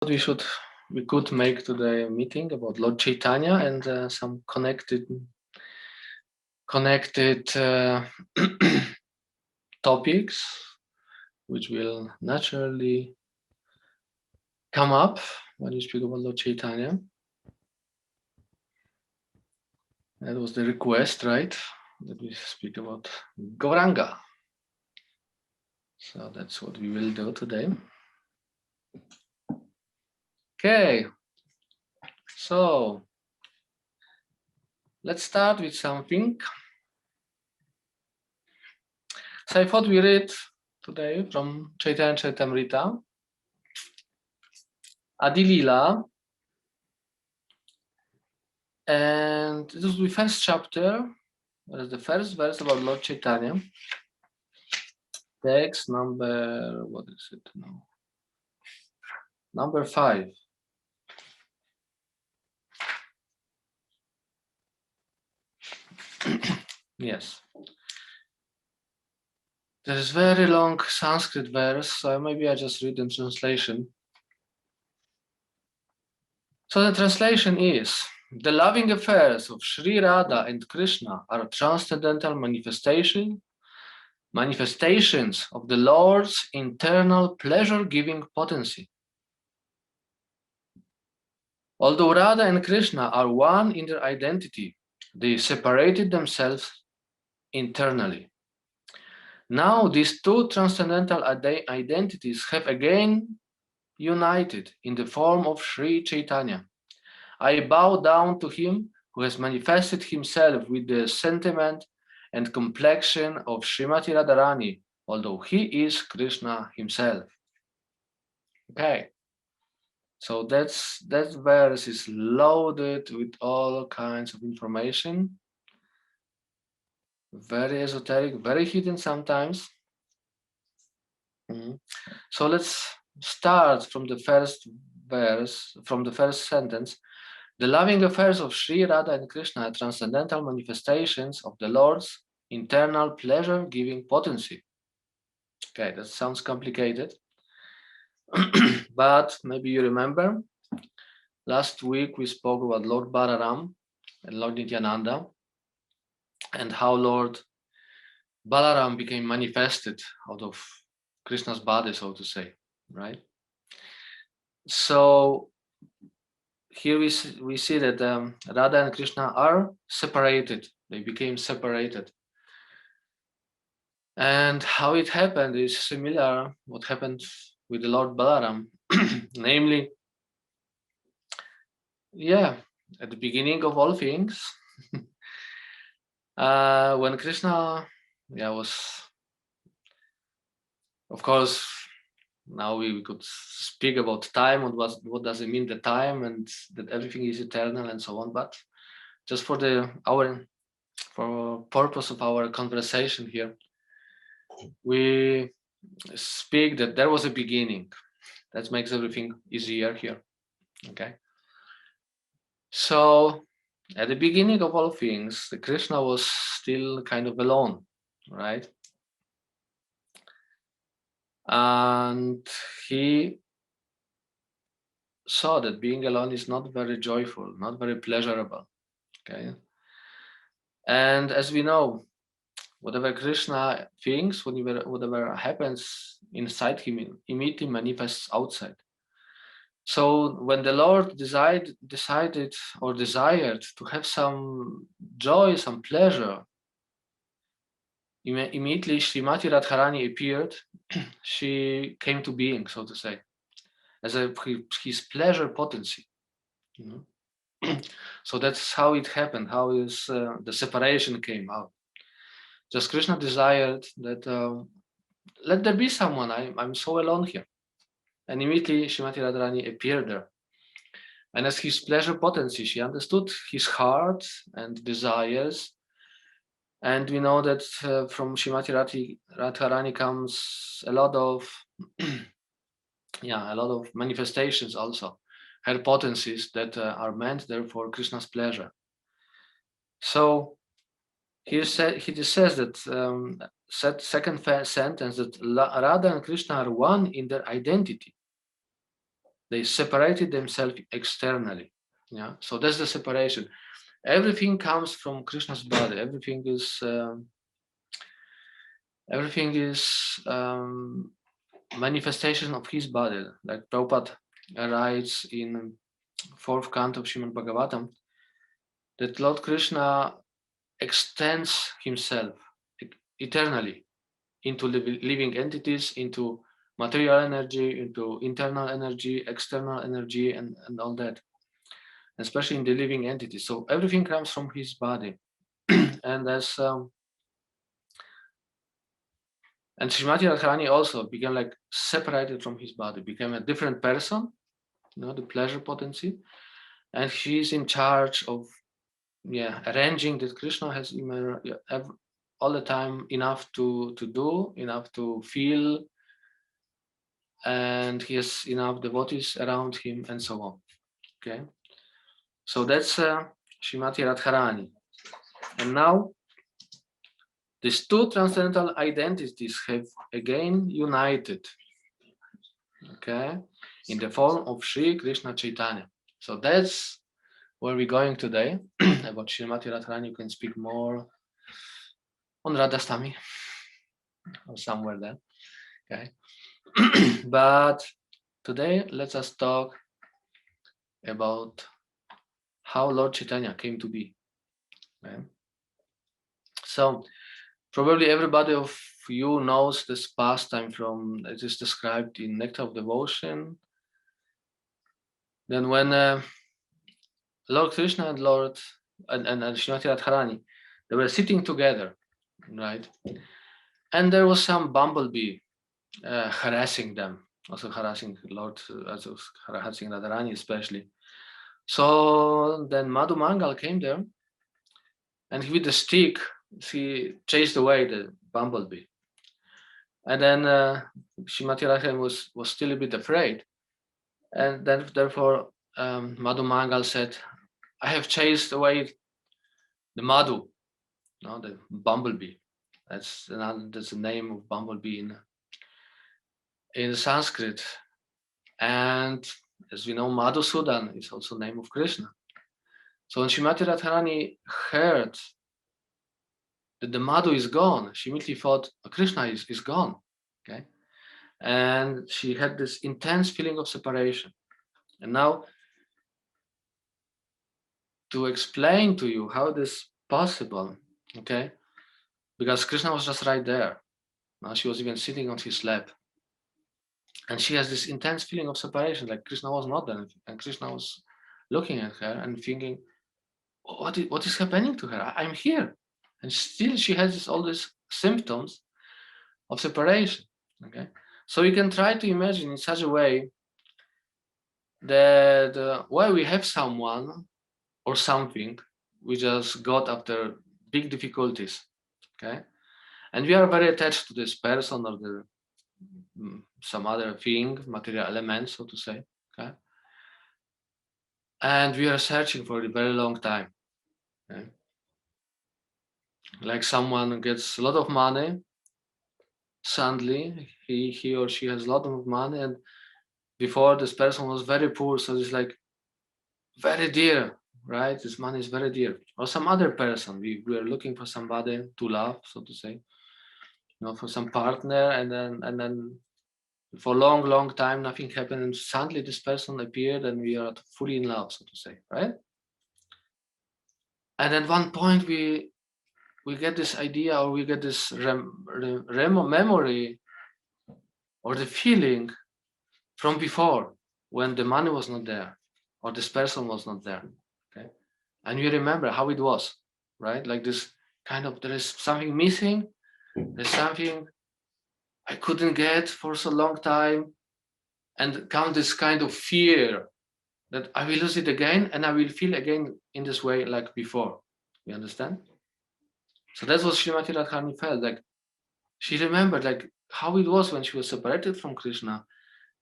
We could make today a meeting about Lord Chaitanya and some connected topics which will naturally come up when you speak about Lord Chaitanya. That was the request, right? That we speak about Gauranga. So that's what we will do today. Okay, so let's start with something. So I thought we read today from Chaitanya Charitamrita, Adilila, and this is the first chapter. That is the first verse about Lord Chaitanya. Text number, what is it now? Number 5. Yes. There is very long Sanskrit verse, so maybe I just read in translation. So the translation is, the loving affairs of Sri Radha and Krishna are transcendental manifestations of the Lord's internal pleasure-giving potency. Although Radha and Krishna are one in their identity, they separated themselves internally. Now these two transcendental identities have again united in the form of Sri Chaitanya. I bow down to him who has manifested himself with the sentiment and complexion of Srimati Radharani, although he is Krishna himself. Okay, so that verse is loaded with all kinds of information, very esoteric, very hidden sometimes. So let's start from the first verse, from the first sentence. The loving affairs of Sri Radha and Krishna are transcendental manifestations of the Lord's internal pleasure-giving potency. Okay, that sounds complicated, but maybe you remember, last week we spoke about Lord Balaram and Lord Nityananda and how Lord Balaram became manifested out of Krishna's body, so to say, right? So here we see that Radha and Krishna are separated. They became separated. And how it happened is similar what happened with the Lord Balaram. Namely, at the beginning of all things, when Krishna was, of course, now we could speak about time and what does it mean, the time, and that everything is eternal and so on. But just for purpose of our conversation here, we speak that there was a beginning. That makes everything easier here. Okay. So at the beginning of all things, the Krishna was still kind of alone, right? And he saw that being alone is not very joyful, not very pleasurable. Okay. And as we know, whatever Krishna thinks, whatever happens inside him, immediately manifests outside. So when the Lord desired to have some joy, some pleasure, immediately Srimati Radharani appeared. She came to being, so to say, as his pleasure potency. So that's how it happened, how the separation came out. Just Krishna desired that let there be someone, I'm so alone here. And immediately Srimati Radharani appeared there. And as his pleasure potency, she understood his heart and desires. And we know that from Srimati Radharani comes a lot of manifestations also, her potencies that are meant there for Krishna's pleasure. So he says that second sentence, that Radha and Krishna are one in their identity. they separated themselves externally. Yeah, so that's the separation. Everything comes from Krishna's body. Everything is manifestation of his body. Like Prabhupada writes in fourth canto of Srimad Bhagavatam that Lord Krishna extends himself eternally into living entities, into material energy, into internal energy, external energy, and all that, especially in the living entities. So everything comes from his body. And as and Srimati Radharani also became like separated from his body, became a different person, the pleasure potency, and she's in charge of arranging that Krishna has all the time enough to do, enough to feel, and he has enough devotees around him, and so on. Okay, so that's Srimati Radharani. And now these two transcendental identities have again united, okay, in the form of Sri Krishna Chaitanya. So that's where we're going today. About Srimati Radharani, you can speak more on Radhastami or somewhere there, okay. But today, let us talk about how Lord Chaitanya came to be. Okay? So probably everybody of you knows this pastime from it is described in Nectar of Devotion. Then when Lord Krishna and Srimati Radharani, they were sitting together, right? And there was some bumblebee harassing them, also harassing Lord, also harassing Radharani especially. So then Madhu Mangal came there, and with the stick, she chased away the bumblebee. And then Srimati Radharani was still a bit afraid, and then therefore Madhu Mangal said, "I have chased away the Madhu, the bumblebee." That's the name of bumblebee in Sanskrit. And as we know, Madhusudan is also name of Krishna. So when Srimati Radharani heard that the Madhu is gone, she immediately thought Krishna is gone. Okay. And she had this intense feeling of separation. And now, to explain to you how this is possible, okay, because Krishna was just right there. Now she was even sitting on his lap. And she has this intense feeling of separation, like Krishna was not there. And Krishna was looking at her and thinking, what is happening to her? I'm here. And still she has all these symptoms of separation. Okay. So you can try to imagine in such a way that while we have someone or something, we just got after big difficulties. Okay. And we are very attached to this person or some other thing, material element, so to say. Okay. And we are searching for a very long time. Okay? Like someone gets a lot of money, suddenly he or she has a lot of money, and before this person was very poor, so it's like very dear, right? This money is very dear. Or some other person, we are looking for somebody to love, so to say, for some partner, and then for a long time nothing happened, and suddenly this person appeared and we are fully in love, so to say, right? And at one point we get this idea, or we get this memory or the feeling from before, when the money was not there or this person was not there. Okay. And you remember how it was, right? Like this kind of, there is something missing, there's something I couldn't get for so long time, and come this kind of fear that I will lose it again, and I will feel again in this way like before. You understand? So that's what Srimati Radharani felt. Like she remembered like how it was when she was separated from Krishna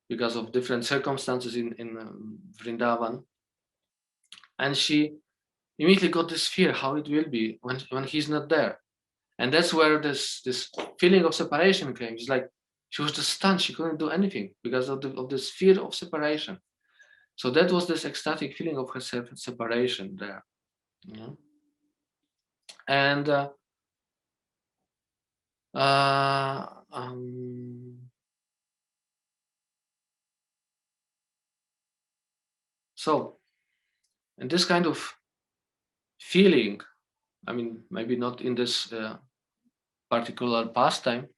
because of different circumstances in Vrindavan, and she immediately got this fear how it will be when he's not there. And that's where this feeling of separation came. It's like she was just stunned, she couldn't do anything because of this fear of separation. So that was this ecstatic feeling of her separation there. And so, and this kind of feeling, I mean, maybe not in this particular pastime,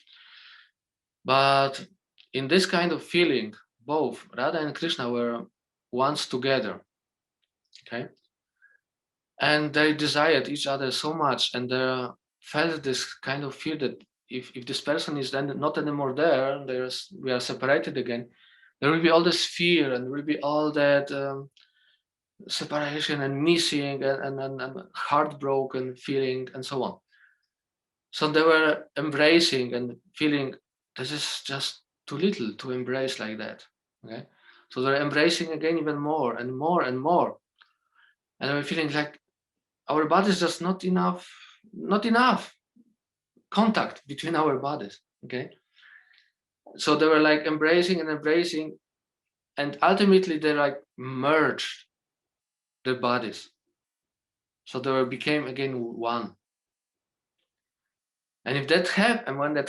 but in this kind of feeling, both Radha and Krishna were once together, okay? And they desired each other so much, and they felt this kind of fear that if this person is then not anymore there, we are separated again, there will be all this fear and there will be all that separation and missing and heartbroken feeling and so on. So they were embracing and feeling this is just too little to embrace like that. Okay, so they're embracing again even more and more and more, and we're feeling like our bodies just not enough contact between our bodies. Okay, so they were like embracing and embracing, and ultimately they like merged their bodies, so they became again one. And if that happened, and when that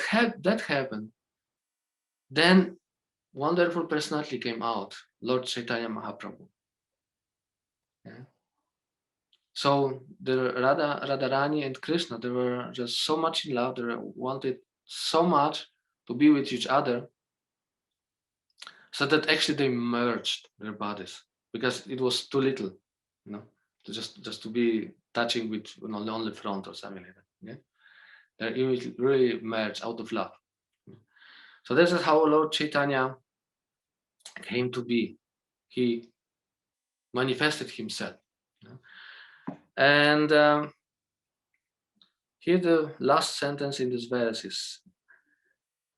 happened, then wonderful personality came out, Lord Chaitanya Mahaprabhu. Yeah. So the Radharani and Krishna, they were just so much in love. They wanted so much to be with each other, so that actually they merged their bodies because it was too little, to just to be touching with on the front or something like that. Yeah, they really merged out of love. So this is how Lord Chaitanya came to be. He manifested himself. And here the last sentence in this verse is,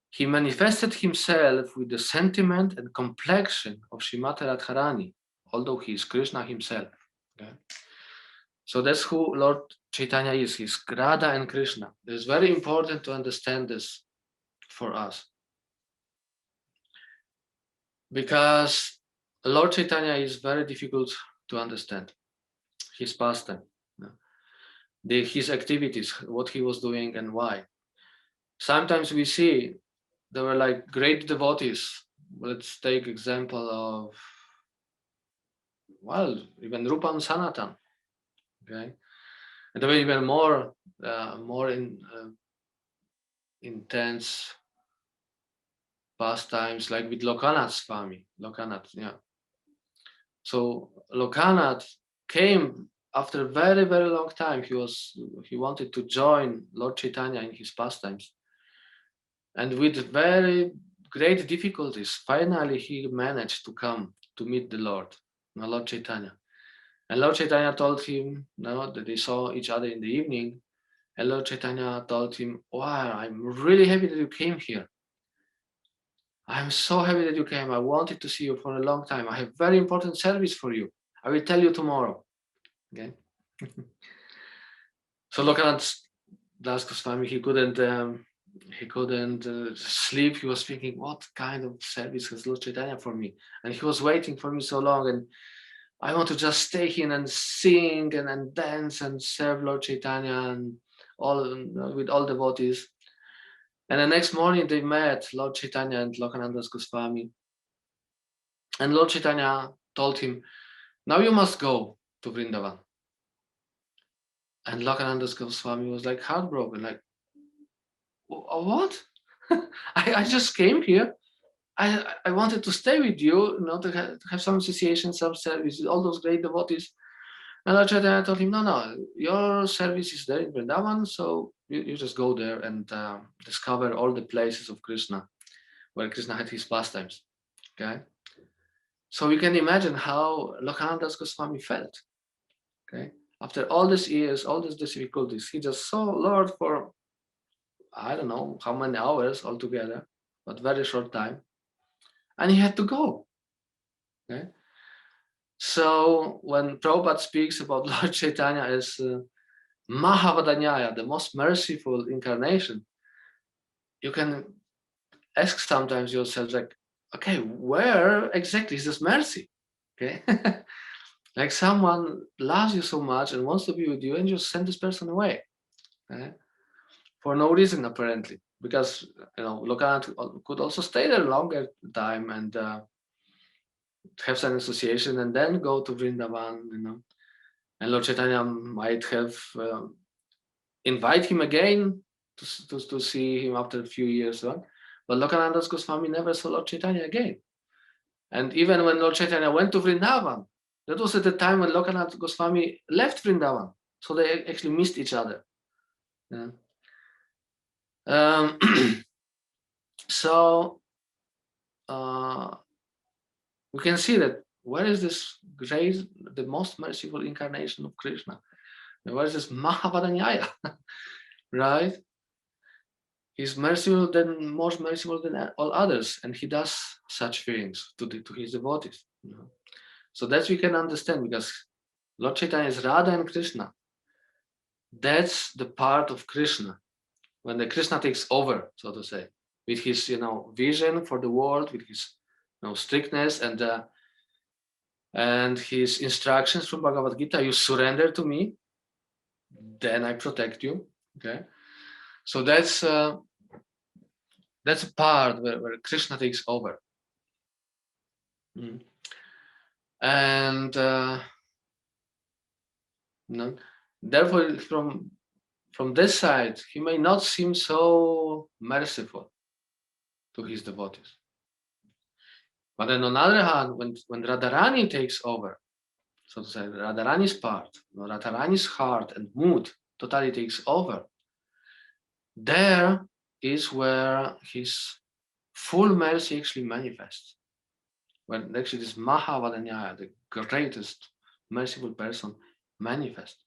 he manifested himself with the sentiment and complexion of Srimati Radharani, although he is Krishna himself. Okay? So that's who Lord Chaitanya is. He's Radha and Krishna. It's very important to understand this for us, because Lord Chaitanya is very difficult to understand. His pastime, his activities, what he was doing and why. Sometimes we see there were like great devotees. Let's take example of, well, even Rupam Sanatan, okay, and there were even more intense pastimes, like with Lokanath's family. Lokanath, yeah. So Lokanath came after a very, very long time. He wanted to join Lord Chaitanya in his pastimes, and with very great difficulties, finally he managed to come to meet the Lord, Lord Chaitanya. And Lord Chaitanya told him, that they saw each other in the evening. And Lord Chaitanya told him, wow, I'm really happy that you came here. I'm so happy that you came. I wanted to see you for a long time. I have very important service for you. I will tell you tomorrow. Okay. So Lokanath Das Goswami, he couldn't sleep. He was thinking, what kind of service has Lord Chaitanya for me? And he was waiting for me so long, and I want to just stay here and sing and dance and serve Lord Chaitanya and all with all devotees. And the next morning they met, Lord Chaitanya and Lokanath Das Goswami. And Lord Chaitanya told him, now you must go to Vrindavan. And Lokanath Das Goswami was like heartbroken, like, what? I just came here. I wanted to stay with you, to have some association, some service with all those great devotees. And Lord Chaitanya told him, no, your service is there in Vrindavan, so you just go there and discover all the places of Krishna, where Krishna had his pastimes. Okay? So you can imagine how Lokanath Das Goswami felt. Okay? After all these years, all these difficulties, he just saw Lord for, I don't know how many hours altogether, but very short time. And he had to go. Okay? So when Prabhupada speaks about Lord Chaitanya as Mahavadanyaya, the most merciful incarnation, you can ask sometimes yourself, like, okay, where exactly is this mercy? Okay. Like someone loves you so much and wants to be with you, and you send this person away, okay? For no reason apparently, because Lokanath could also stay there longer time and have some association and then go to Vrindavan, and Lord Chaitanya might have invite him again to see him after a few years, right? But Lokananda Goswami never saw Lord Chaitanya again. And even when Lord Chaitanya went to Vrindavan, that was at the time when Lokanath Goswami left Vrindavan. So they actually missed each other. Yeah. Um, so we can see that where is this great, the most merciful incarnation of Krishna? Where is this Mahavadanyaya? Right? He's merciful most merciful than all others, and he does such things to his devotees. So that we can understand, because Lord Chaitanya is Radha and Krishna. That's the part of Krishna when the Krishna takes over, so to say, with his vision for the world, with his strictness and his instructions from Bhagavad Gita. You surrender to me, then I protect you. Okay, so that's a part where Krishna takes over. And therefore, from this side, he may not seem so merciful to his devotees. But then on the other hand, when Radharani takes over, so to say, Radharani's part, Radharani's heart and mood totally takes over, there is where his full mercy actually manifests. When actually this Mahavadanyaya, the greatest merciful person, manifests.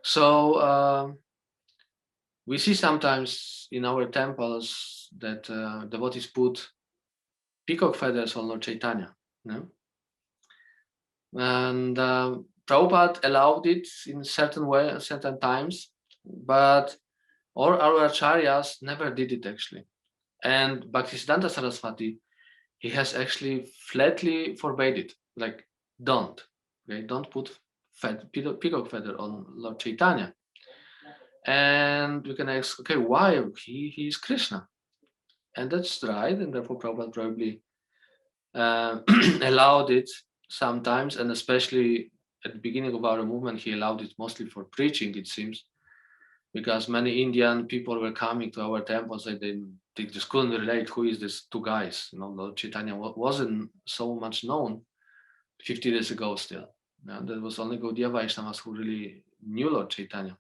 So we see sometimes in our temples that devotees put peacock feathers on Lord Chaitanya. And Prabhupada allowed it in certain way, certain times, but all our acharyas never did it actually. And Bhaktisiddhanta Saraswati, he has actually flatly forbade it. Like, don't. Okay, don't put peacock feather on Lord Chaitanya. And we can ask, okay, why? He is Krishna. And that's right, and therefore Prabhupada probably allowed it sometimes, and especially at the beginning of our movement, he allowed it mostly for preaching, it seems, because many Indian people were coming to our temples and they just couldn't relate who is these two guys. Lord Chaitanya wasn't so much known 50 years ago still. There was only Gaudiya Vaishnavas who really knew Lord Chaitanya.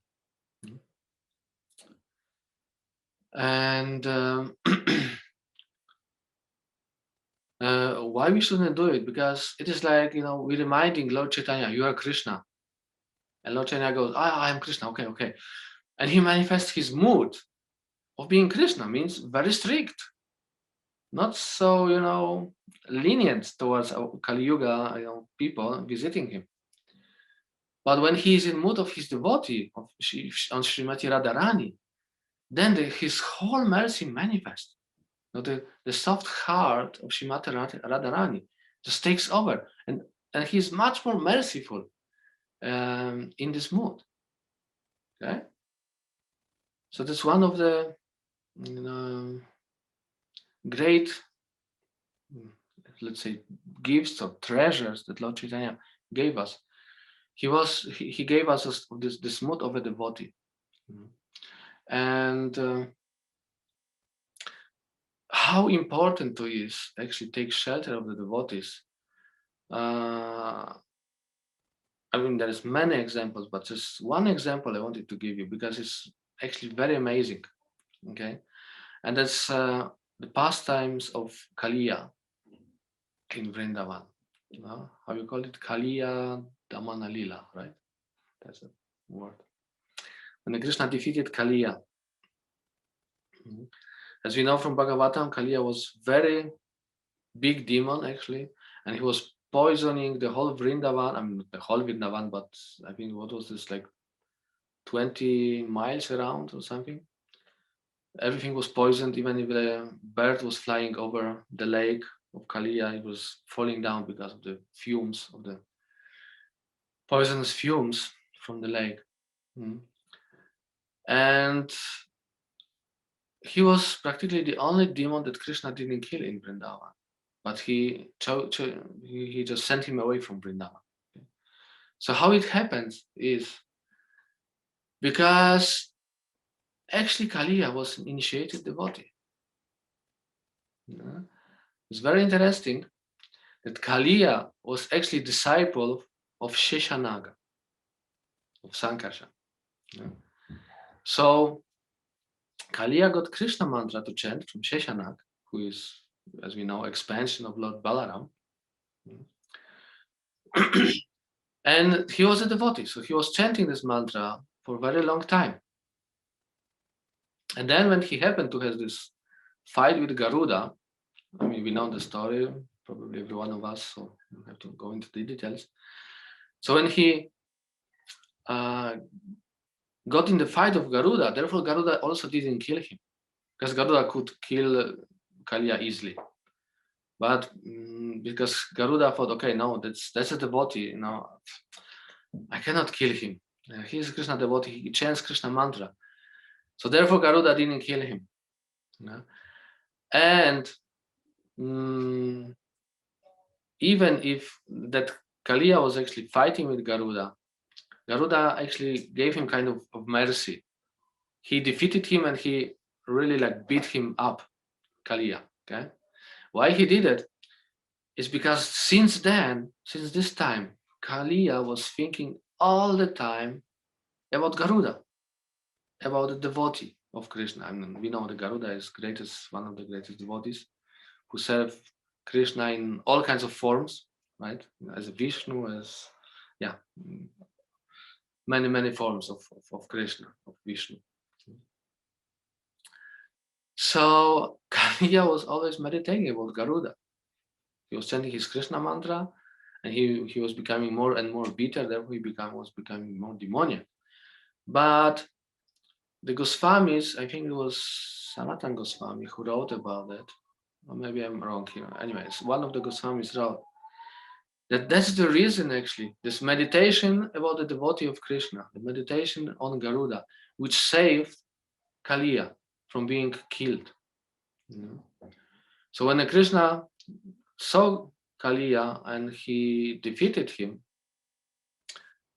And why we shouldn't do it? Because it is like, we're reminding Lord Chaitanya, you are Krishna. And Lord Chaitanya goes, I am Krishna, okay. And he manifests his mood of being Krishna, means very strict. Not so, lenient towards Kali Yuga, people visiting him. But when he is in mood of his devotee, on Srimati Radharani, then his whole mercy manifests. The soft heart of Srimati Radharani just takes over, and he's much more merciful in this mood. Okay, so that's one of the great, let's say, gifts or treasures that Lord Chaitanya gave us. He gave us this mood of a devotee, and how important to is actually take shelter of the devotees. There's many examples, but just one example I wanted to give you because it's actually very amazing. Okay, and that's the pastimes of Kaliya in Vrindavan. How you call it? Kaliya Damana Lila, right? That's a word. When Krishna defeated Kaliya, as we know from Bhagavatam, Kaliya was very big demon actually, and he was poisoning the whole Vrindavan. Not the whole Vrindavan, but I think what was this, like 20 miles around or something. Everything was poisoned, even if the bird was flying over the lake, of Kaliya. He was falling down because of the fumes, of the poisonous fumes from the lake. And he was practically the only demon that Krishna didn't kill in Vrindavan, but he just sent him away from Vrindavan. So how it happens is because actually Kaliya was an initiated devotee. It's very interesting that Kaliya was actually disciple of Sheshanaga, of Sankarshan. So Kaliya got Krishna mantra to chant from Sheshanag, who is, as we know, expansion of Lord Balaram. And he was a devotee, so he was chanting this mantra for a very long time. And then when he happened to have this fight with Garuda, I mean, we know the story, probably every one of us, so we don't have to go into the details. So when he got in the fight of Garuda, therefore Garuda also didn't kill him, because Garuda could kill Kaliya easily. But because Garuda thought, okay, no, that's a devotee, I cannot kill him. He's a Krishna devotee, he chants Krishna mantra. So therefore Garuda didn't kill him. And even if that Kaliya was actually fighting with Garuda, Garuda actually gave him kind of mercy. He defeated him and he really beat him up, Kaliya. Okay, why he did it is because since this time, Kaliya was thinking all the time about Garuda, about the devotee of Krishna. I mean, we know that Garuda is one of the greatest devotees who serve Krishna in all kinds of forms, right? As a Vishnu, as many forms of Krishna, of Vishnu. So Kaliya was always meditating about Garuda. He was chanting his Krishna mantra, and he was becoming more and more bitter. Therefore, he was becoming more demoniac. But the Goswamis, I think it was Sanatan Goswami who wrote about that, or maybe I'm wrong here. Anyways, one of the Goswamis wrote that that's the reason, actually, this meditation about the devotee of Krishna, the meditation on Garuda, which saved Kaliya from being killed. So when Krishna saw Kaliya and he defeated him,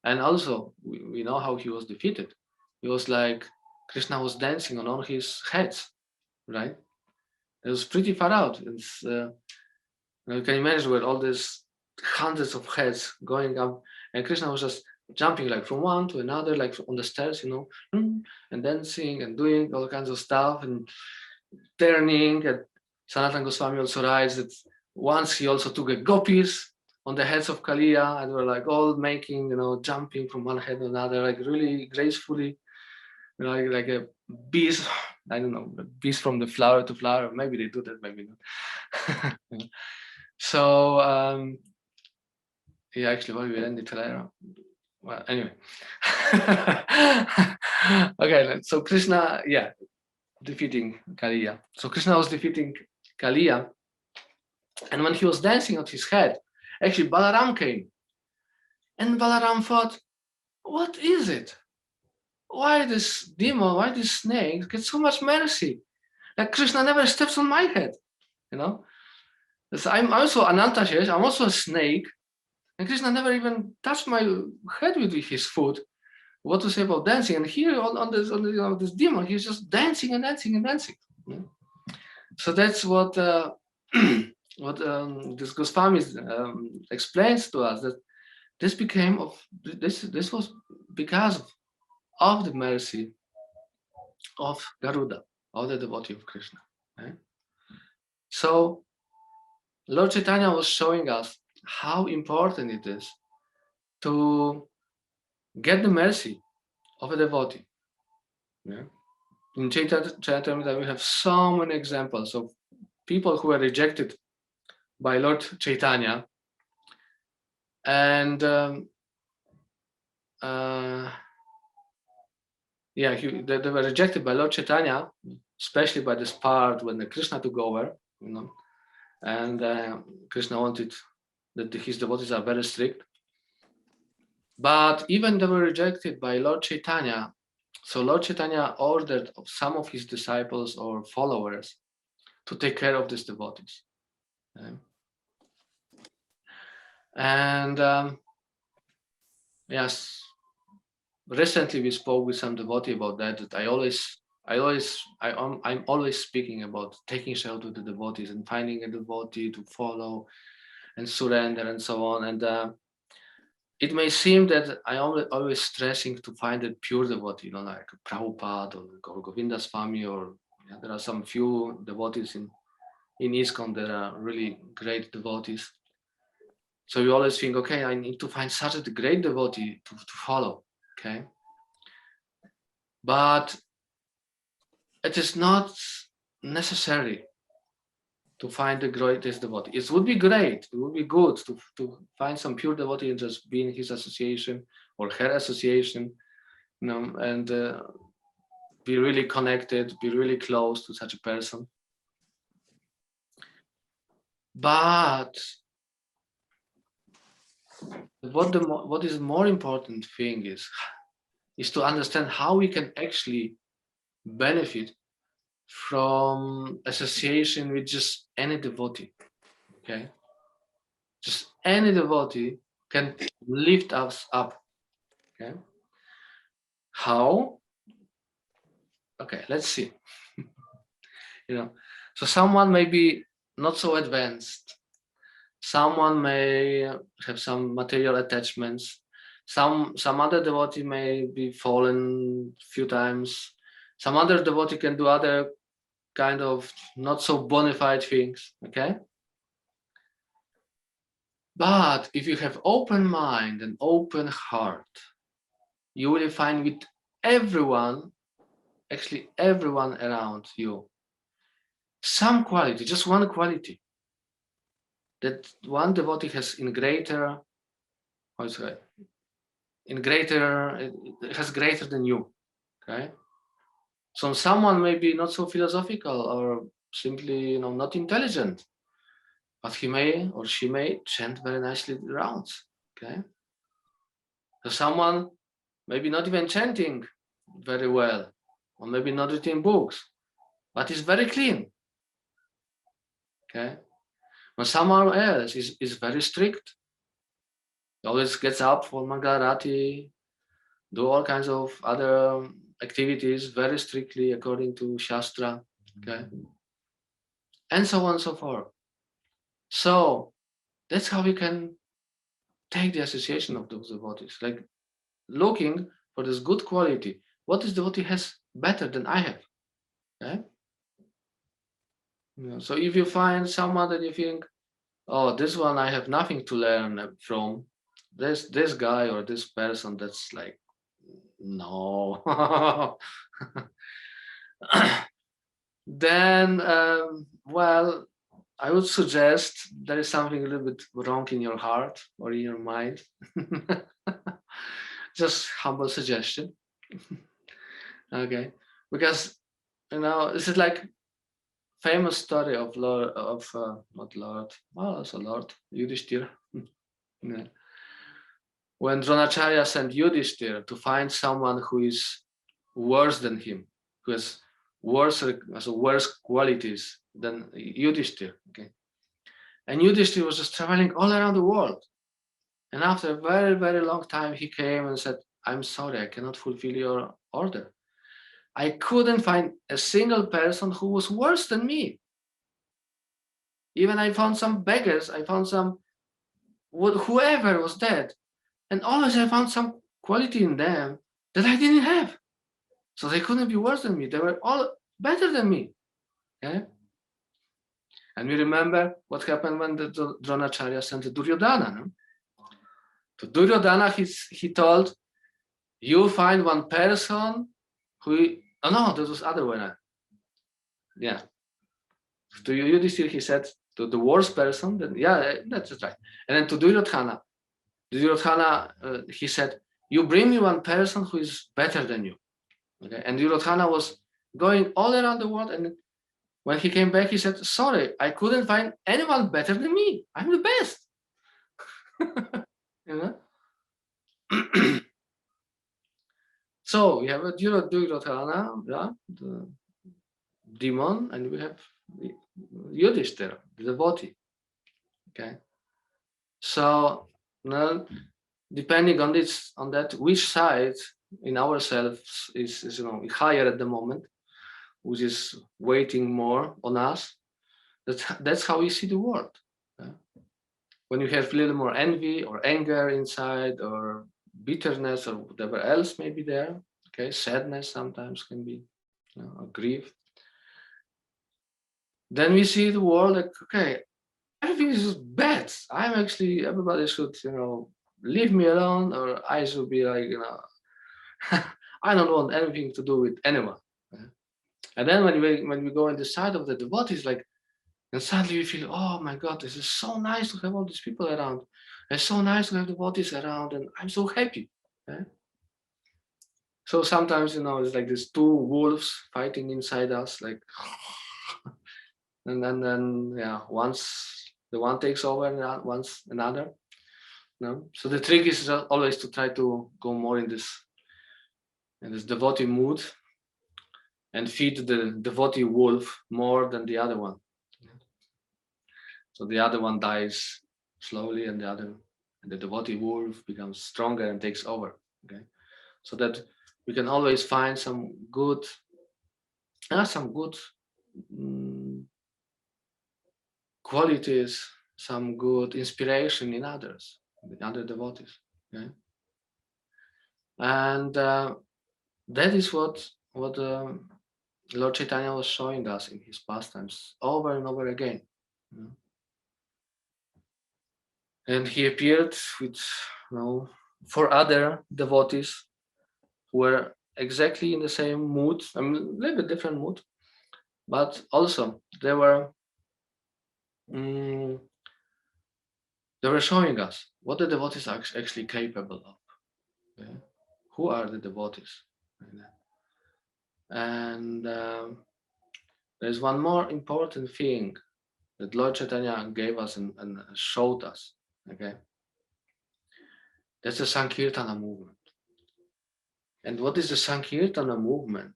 and also we know how he was defeated. He was like Krishna was dancing on all his heads, right? It was pretty far out. It's, you can imagine where all these hundreds of heads going up, and Krishna was just jumping from one to another, on the stairs, and dancing and doing all kinds of stuff and turning. And Sanatan Goswami also writes that once he also took a gopis on the heads of Kaliya, and were all making, jumping from one head to another, really gracefully, like a bees. I don't know, bees from the flower to flower. Maybe they do that, maybe not. So actually, what we ended today. Well, anyway. Okay, so Krishna, defeating Kaliya. So Krishna was defeating Kaliya, and when he was dancing on his head, actually Balaram came, and Balaram thought, "What is it? Why this demon? Why this snake gets so much mercy? Like Krishna never steps on my head, So I'm also Anantashesh. I'm also a snake, and Krishna never even touched my head with his foot. What to say about dancing? And here on this demon, he's just dancing and dancing and dancing. So that's what this Goswami explains to us, that this was because of the mercy of Garuda, of the devotee of Krishna. Right? So Lord Chaitanya was showing us how important it is to get the mercy of a devotee. Yeah? In Chaitanya, we have so many examples of people who were rejected by Lord Chaitanya, and they were rejected by Lord Chaitanya, especially by this part when the Krishna took over, And Krishna wanted that his devotees are very strict. But even they were rejected by Lord Chaitanya. So Lord Chaitanya ordered some of his disciples or followers to take care of these devotees. Okay? And yes, recently we spoke with some devotee about that. That I'm always speaking about taking shelter to the devotees and finding a devotee to follow and surrender and so on. And it may seem that I always stressing to find a pure devotee, like Prabhupada or Gaur Govinda Swami, or there are some few devotees in ISKCON that are really great devotees. So you always think, okay, I need to find such a great devotee to follow, okay? But it is not necessary to find the greatest devotee. It would be great, it would be good to find some pure devotee and just be in his association or her association, and be really connected, be really close to such a person. But what is more important thing is to understand how we can actually benefit from association with just any devotee. Okay, just any devotee can lift us up. Okay, how? Okay, let's see. So someone may be not so advanced. Someone may have some material attachments. Some other devotee may be fallen a few times. Some other devotee can do other kind of not so bona fide things. Okay. But if you have open mind and open heart, you will find with everyone, actually everyone around you, some quality, just one quality that one devotee has in greater, it has greater than you. Okay. So someone may be not so philosophical or simply, not intelligent, but he may or she may chant very nicely the rounds. Okay. So someone maybe not even chanting very well, or maybe not reading books, but is very clean. Okay. When someone else is very strict, he always gets up for Mangalarati, do all kinds of other activities very strictly according to Shastra, okay, and so on and so forth. So that's how we can take the association of those devotees, like looking for this good quality. What this devotee has better than I have? Okay? So if you find someone that you think, oh, this one I have nothing to learn from, this guy or this person, that's like, no. Then, well, I would suggest there is something a little bit wrong in your heart or in your mind. Just humble suggestion. Okay, because this is like famous story of Lord not Lord, well, also Lord Yudhishthira. Yeah. When Dronacharya sent Yudhishthira to find someone who is worse than him, who has worse qualities than Yudhishthira. Okay, and Yudhishthira was just traveling all around the world. And after a very, very long time, he came and said, I'm sorry, I cannot fulfill your order. I couldn't find a single person who was worse than me. Even I found some beggars, I found some, whoever was dead. And always I found some quality in them that I didn't have. So they couldn't be worse than me. They were all better than me. Okay? And we remember what happened when the Dronacharya sent Duryodhana. No? To Duryodhana, he told, you find one person who, no, that was other way. Yeah. To Yudhishthira, he said, to the worst person, then, yeah, that's right. And then to Duryodhana, he said, you bring me one person who is better than you. Okay. And Duryodhana was going all around the world, and when he came back, he said, sorry, I couldn't find anyone better than me. I'm the best. You know? So we have a Duryodhana, yeah, the demon, and we have Yudhishthira, the devotee. Okay. So now, depending on this, on that, which side in ourselves is higher at the moment, which is waiting more on us. That's how we see the world. Yeah? When you have a little more envy or anger inside, or bitterness or whatever else may be there, okay, sadness sometimes can be, or grief. Then we see the world like, okay, everything is bad. Everybody should, leave me alone, or I should be like, I don't want anything to do with anyone. And then when we go in the side of the devotees, like, and suddenly we feel, oh my God, this is so nice to have all these people around. It's so nice to have devotees around, and I'm so happy. Yeah? So sometimes, it's like these two wolves fighting inside us, like, and then yeah, once the one takes over, and once another. No? So the trick is always to try to go more in this devotee mood, and feed the devotee wolf more than the other one. So the other one dies slowly, and the devotee wolf becomes stronger and takes over. Okay, so that we can always find some good qualities, some good inspiration in others, in other devotees. Okay, and that is what Lord Chaitanya was showing us in his pastimes over and over again. And he appeared with, for other devotees who were exactly in the same mood, a little bit different mood, but also they were showing us what the devotees are actually capable of. Okay? Who are the devotees? And there's one more important thing that Lord Chaitanya gave us and showed us. Okay, that's the Sankirtana movement. And what is the Sankirtana movement?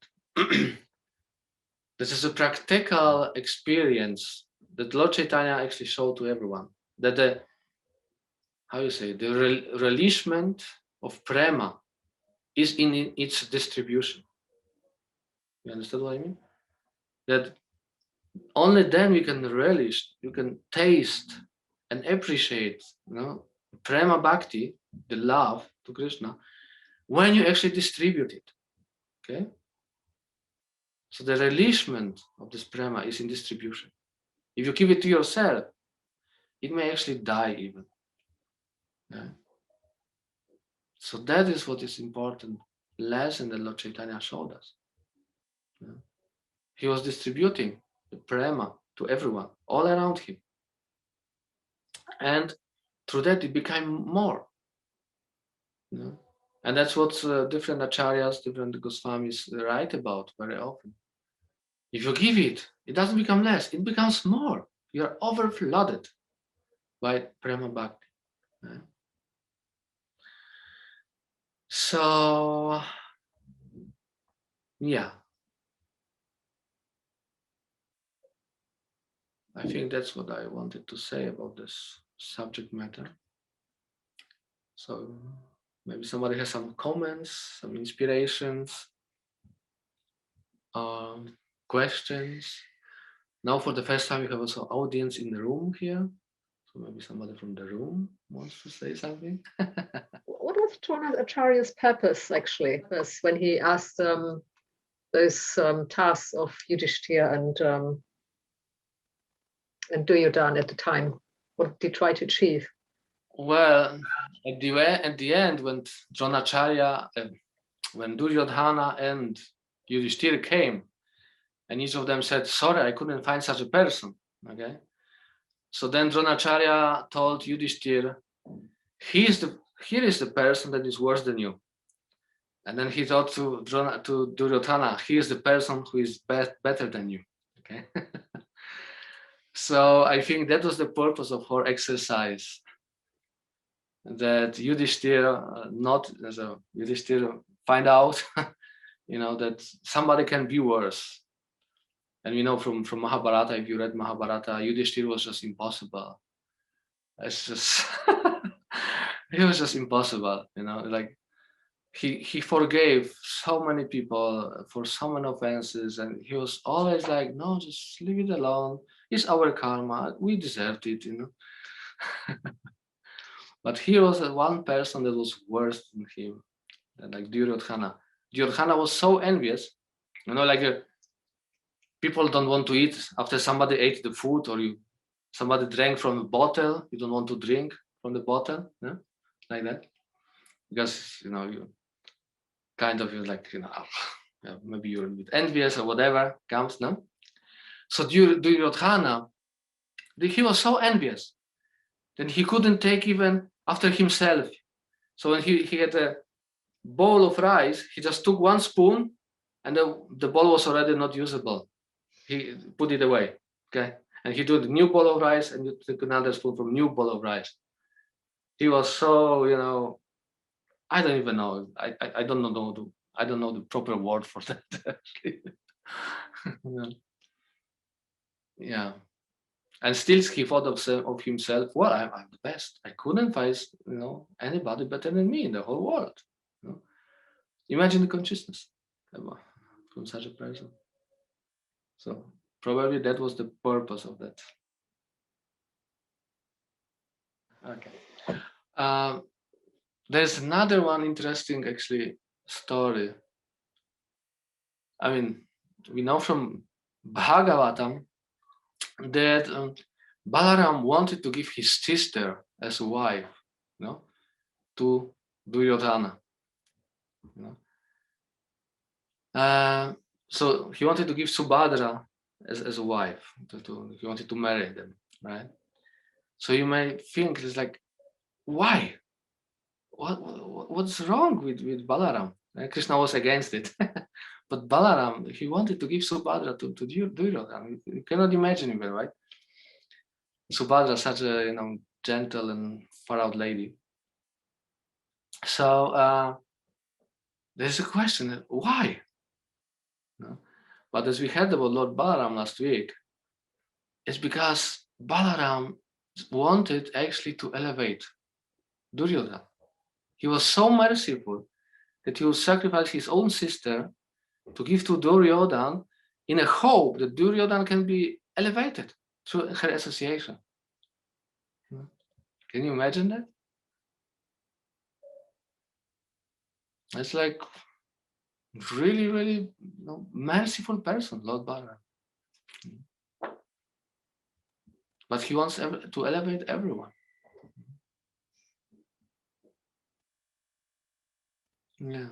This is a practical experience that Lord Chaitanya actually showed to everyone. That the relishment of prema is in its distribution. You understand what I mean? That only then we can relish, you can taste and appreciate, prema bhakti, the love to Krishna, when you actually distribute it. Okay? So the relishment of this prema is in distribution. If you keep it to yourself, it may actually die even. Yeah? So that is what is important lesson that Lord Chaitanya showed us. Yeah? He was distributing the prema to everyone, all around him. And through that it became more. Yeah? And that's what different acharyas, different Goswamis write about very often. If you give it, it doesn't become less, it becomes more. You're overflooded by prema bhakti. Yeah? So, yeah, I think that's what I wanted to say about this subject matter. So maybe somebody has some comments, some inspirations, questions. Now for the first time we have also audience in the room here. So maybe somebody from the room wants to say something. What was Drona's Acharya's purpose actually, was when he asked those tasks of Yudhishthira and Duryodhana at the time? What did he try to achieve? Well, at the end, when Dronacharya, when Duryodhana and Yudhishthira came, and each of them said, sorry, I couldn't find such a person. Okay. So then Dronacharya told Yudhishthira, here is the person that is worse than you. And then he told to Duryodhana, he is the person who is better than you. Okay. So I think that was the purpose of her exercise. That Yudhishthira, not as a Yudhishthira, find out, that somebody can be worse. And we know from Mahabharata, if you read Mahabharata, Yudhishthira was just impossible. It's just, he was just impossible, like he forgave so many people for so many offenses, and he was always like, no, just leave it alone. It's our karma. We deserved it, But here was one person that was worse than him, like Duryodhana. Duryodhana was so envious, like people don't want to eat after somebody ate the food, or somebody drank from a bottle. You don't want to drink from the bottle, like that, because you kind of like maybe you're a bit envious or whatever comes, no. So Duryodhana, he was so envious that he couldn't take even after himself. So when he had a bowl of rice, he just took one spoon, and the bowl was already not usable. He put it away, okay? And he took a new bowl of rice, and you took another spoon from new bowl of rice. He was so, I don't even know. I don't know I don't know the proper word for that. Yeah. And still he thought of himself, well, I'm the best. I couldn't find anybody better than me in the whole world. Imagine the consciousness from such a person. So probably that was the purpose of that. Okay. There's another one interesting actually story. I mean, we know from Bhagavatam that Balaram wanted to give his sister as a wife, to Duryodhana. So he wanted to give Subhadra as a wife. He wanted to marry them, right? So you may think it's like, why? What's wrong with Balaram? Krishna was against it, but Balaram, he wanted to give Subhadra to Duryodhana. You cannot imagine even, right? Subhadra, such a gentle and far-out lady. So there's a question: why? But as we heard about Lord Balaram last week, it's because Balaram wanted actually to elevate Duryodhana. He was so merciful that he would sacrifice his own sister to give to Duryodhana in a hope that Duryodhana can be elevated through her association. Can you imagine that? It's like really, really merciful person, Lord Balaram. But he wants to elevate everyone. Yeah.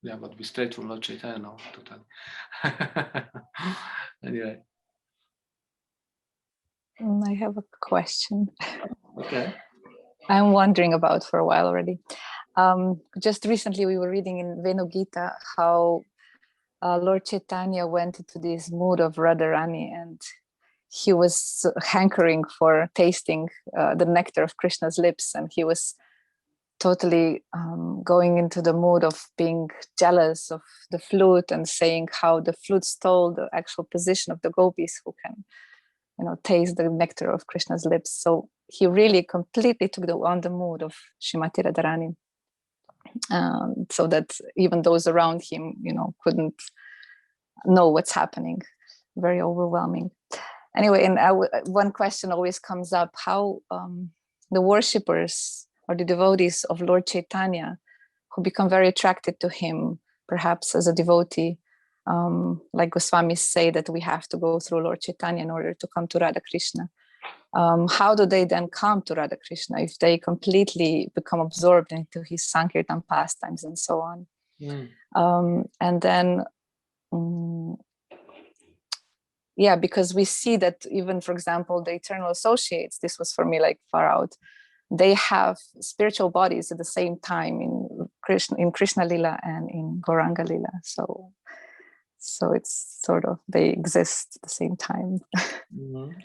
Yeah, but we straight from Lord Chaitanya now, totally. Anyway. I have a question. Okay. I'm wondering about for a while already. Just recently we were reading in Venu Gita how Lord Chaitanya went into this mood of Radharani, and he was hankering for tasting the nectar of Krishna's lips, and he was totally going into the mood of being jealous of the flute and saying how the flute stole the actual position of the gopis who can taste the nectar of Krishna's lips. So he really completely took on the mood of Srimati Radharani, so that even those around him, couldn't know what's happening. Very overwhelming. Anyway, and one question always comes up: how the worshippers or the devotees of Lord Chaitanya, who become very attracted to him, perhaps as a devotee, like Goswamis say that we have to go through Lord Chaitanya in order to come to Radha Krishna. How do they then come to Radha Krishna if they completely become absorbed into his Sankirtan pastimes and so on? And then, because we see that even, for example, the eternal associates, this was for me like far out, they have spiritual bodies at the same time in Krishna Lila and in Gauranga Lila. So it's sort of, they exist at the same time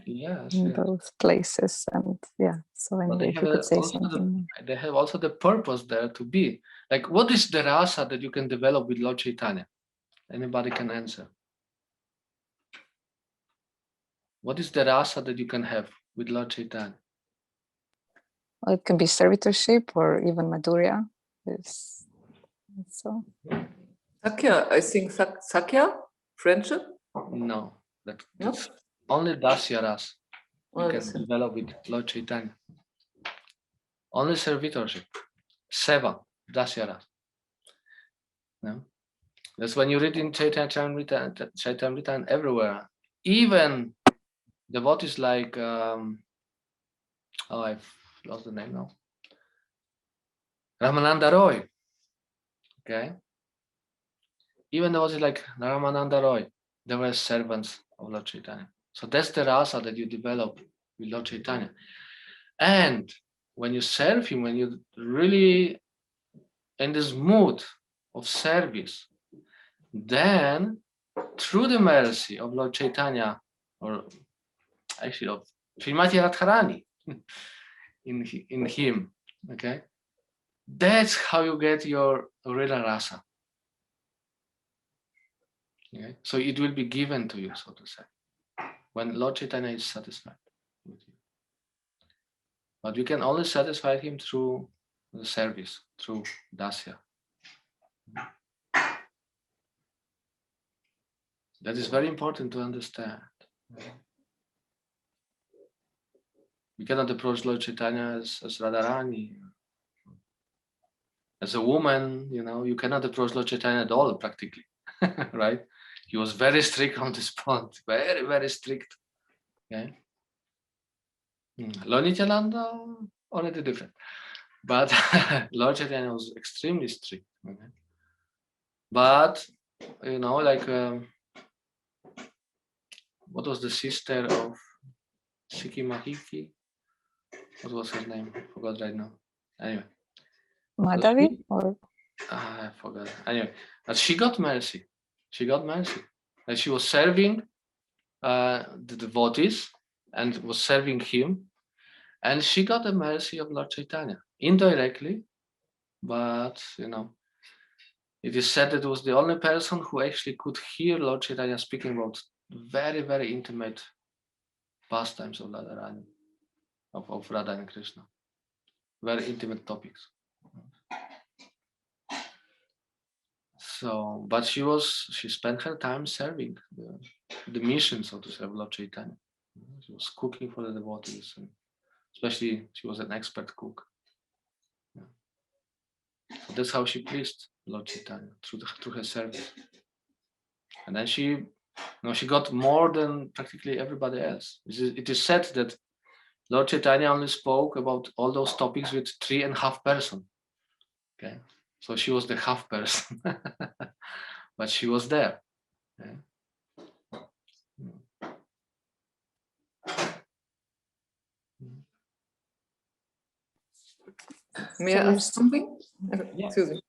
Yes, in yes. both places. And yeah, so But anyway, if you could say something. They have also the purpose there to be. Like, what is the rasa that you can develop with Lord Chaitanya? Anybody can answer. What is the rasa that you can have with Lord Chaitanya? Well, it can be servitorship or even Madhurya. So Sakya, I think Sakya, friendship? No, that's only dasya rasa you can Dasya. develop with Lord Chaitanya. Only servitorship. Seva, dasya rasa. No? That's when you read in Chaitanya Charitamrita and everywhere. Even devotees like, I've lost the name now. Ramananda Roy. Okay. Even devotees like Ramananda Roy, they were servants of Lord Chaitanya. So that's the rasa that you develop with Lord Chaitanya. And when you serve him, when you're really in this mood of service, then through the mercy of Lord Chaitanya, or actually of Srimati Radharani in him, okay, that's how you get your real rasa. Okay? So it will be given to you, so to say, when Lord Chaitanya is satisfied with you. But you can only satisfy him through the service, through dasya. That is very important to understand. We cannot approach Lord Chaitanya as Radharani. As a woman, you cannot approach Lord Chaitanya at all, practically, right? He was very strict on this point, very, very strict. Okay. Lord Nityananda, already different. But Lord Chaitanya was extremely strict. Okay? But, like, what was the sister of Sikhi Mahiki? What was her name? I forgot right now. Anyway. Madhavi or? I forgot. Anyway, but she got mercy. She got mercy. And she was serving the devotees and was serving him. And she got the mercy of Lord Chaitanya. Indirectly, but, it is said that it was the only person who actually could hear Lord Chaitanya speaking about very, very intimate pastimes of Radharani, of Radha and Krishna. Very intimate topics. So, but she spent her time serving the mission, so to say, of Lord Chaitanya. She was cooking for the devotees, and especially she was an expert cook. Yeah. So that's how she pleased Lord Chaitanya, through her service. And then she got more than practically everybody else. It is said that Lord Chaitanya only spoke about all those topics with 3.5 persons. Okay, so she was the half person, but she was there. Okay? May I ask something? Yeah. Excuse me.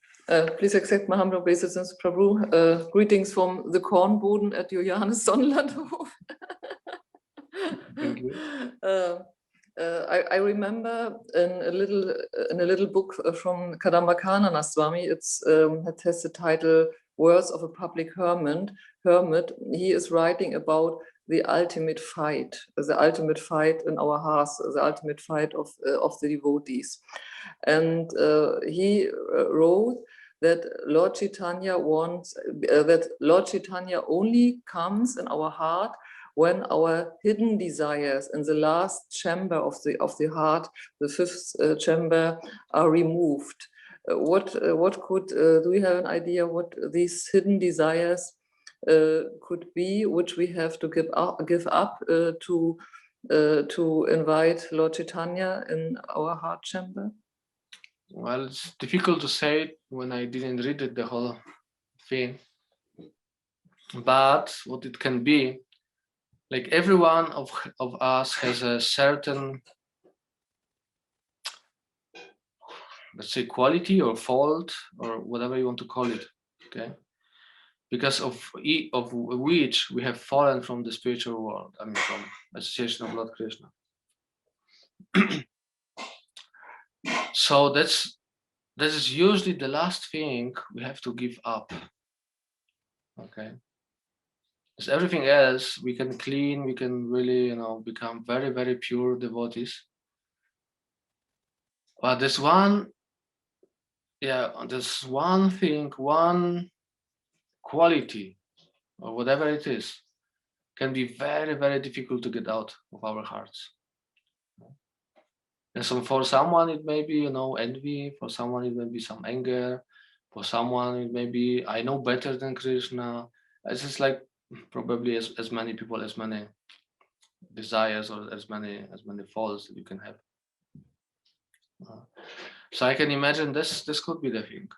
Please accept my humble obeisances, Prabhu. Greetings from the Kornboden at Johannes Sonnenlandhof. Thank you. I remember in a little book from Kadambakanana Swami. It has the title "Words of a Public Hermit." He is writing about the ultimate fight in our hearts, the ultimate fight of the devotees, and he wrote that Lord Chaitanya only comes in our heart when our hidden desires in the last chamber of the heart, the fifth chamber, are removed. What could do we have an idea what these hidden desires could be, which we have to give up to invite Lord Chaitanya in our heart chamber? Well, it's difficult to say when I didn't read it, the whole thing. But what it can be, like every one of us has a certain let's say, quality or fault or whatever you want to call it, okay? Because of which we have fallen from the spiritual world, I mean, from association of Lord Krishna. So that is usually the last thing we have to give up, okay? Because everything else we can clean, we can really, become very, very pure devotees. But there's one thing, one quality, or whatever it is, can be very, very difficult to get out of our hearts. And so for someone it may be, envy. For someone it may be some anger. For someone it may be, I know better than Krishna. It's just like probably as many people, as many desires, or as many faults that you can have. So I can imagine this could be the thing,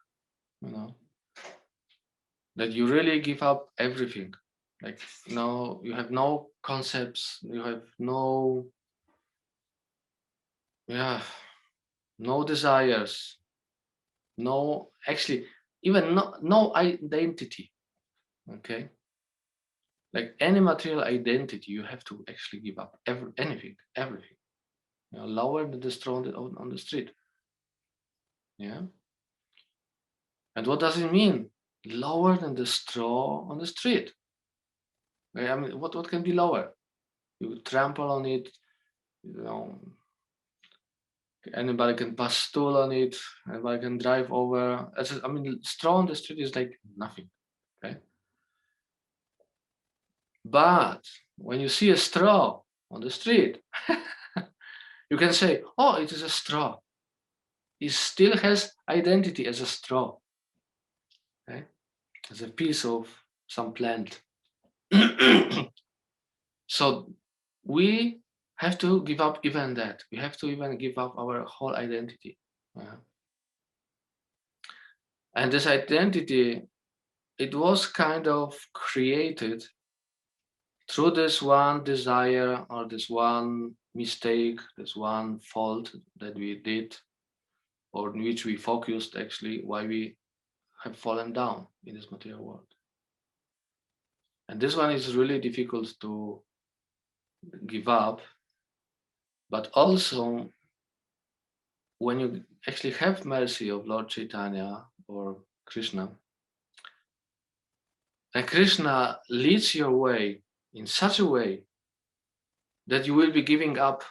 that you really give up everything. Like, you have no concepts, you have no desires, even no identity, okay? Like any material identity, you have to actually give up everything, lower than the straw on the street. Yeah. And what does it mean? Lower than the straw on the street. I mean, what can be lower? You trample on it, anybody can pass stool on it, anybody can drive over. Straw on the street is like nothing, okay? But when you see a straw on the street, you can say, oh, it is a straw. It still has identity as a straw, okay? As a piece of some plant. So we have to give up even that. We have to even give up our whole identity. And this identity, it was kind of created through this one desire, or this one mistake, this one fault that we did, or in which we focused, actually, why we have fallen down in this material world. And this one is really difficult to give up, but also when you actually have mercy of Lord Chaitanya or Krishna, and Krishna leads your way in such a way that you will be giving up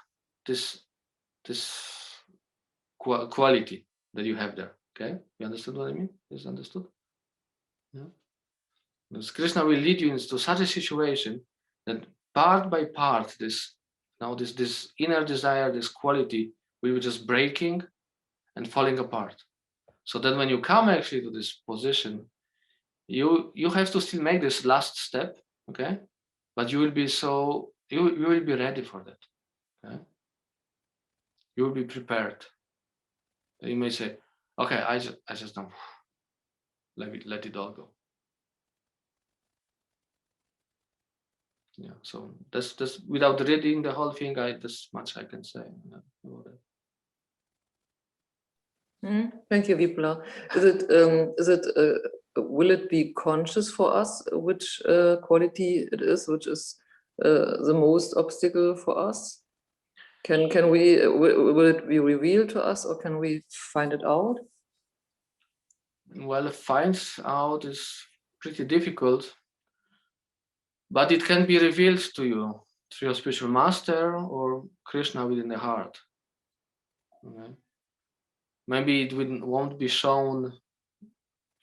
this quality that you have there. Okay, you understood what I mean? Is understood? Yeah. Because Krishna will lead you into such a situation that part by part, this inner desire, this quality, will be just breaking and falling apart. So that when you come actually to this position, you have to still make this last step, okay? But you will be you will be ready for that. Okay? You will be prepared. You may say, okay, I just don't let it all go. Yeah, so that's without reading the whole thing, this much I can say about it. Thank you, Vipula. Will it be conscious for us which quality it is, which is the most obstacle for us? Can we? Will it be revealed to us, or can we find it out? Well, find out is pretty difficult, but it can be revealed to you through your spiritual master or Krishna within the heart. Okay? Maybe it won't be shown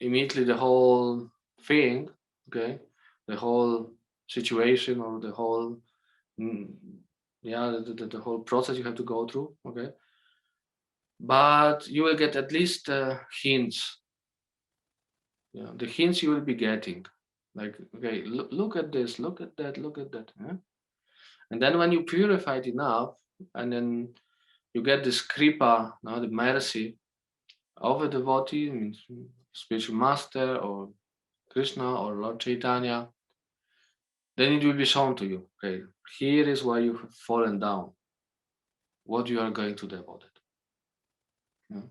immediately the whole thing, okay, the whole situation, or the whole the whole process you have to go through, okay, but you will get at least hints. Yeah, the hints you will be getting, like, okay, look at this, look at that, look at that. Yeah? And then when you purify it enough, and then you get this kripa, the mercy of a devotee, means spiritual master or Krishna or Lord Chaitanya, then it will be shown to you, okay, here is why you have fallen down, what you are going to do about it. Yeah.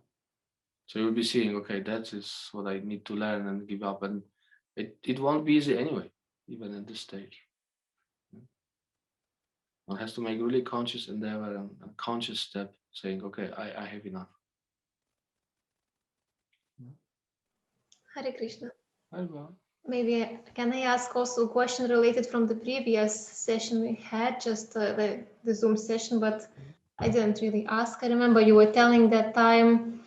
So you'll be seeing, okay, that is what I need to learn and give up, and it won't be easy anyway, even at this stage. One has to make really conscious endeavor and a conscious step, saying, okay, I have enough. Hare Krishna. Very well. Maybe can I ask also a question related from the previous session we had, just the Zoom session, but I didn't really ask. I remember you were telling that time,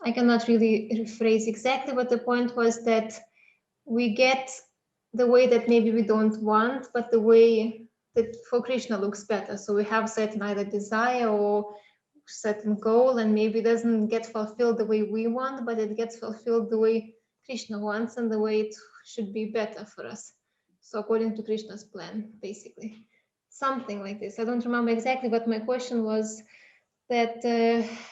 I cannot really rephrase exactly, but the point was that we get the way that maybe we don't want, but the way that for Krishna looks better. So we have certain either desire or certain goal, and maybe it doesn't get fulfilled the way we want, but it gets fulfilled the way Krishna wants and the way it should be better for us. So according to Krishna's plan, basically. Something like this. I don't remember exactly, but my question was that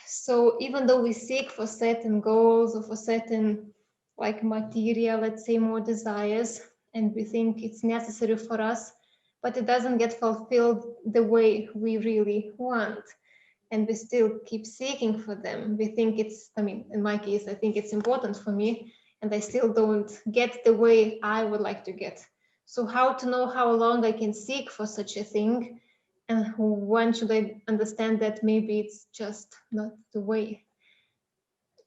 so even though we seek for certain goals or for certain like material, let's say more desires, and we think it's necessary for us, but it doesn't get fulfilled the way we really want, and we still keep seeking for them. We think it's, I mean, in my case, I think it's important for me, and I still don't get the way I would like to get. So how to know how long I can seek for such a thing, and when should I understand that maybe it's just not the way?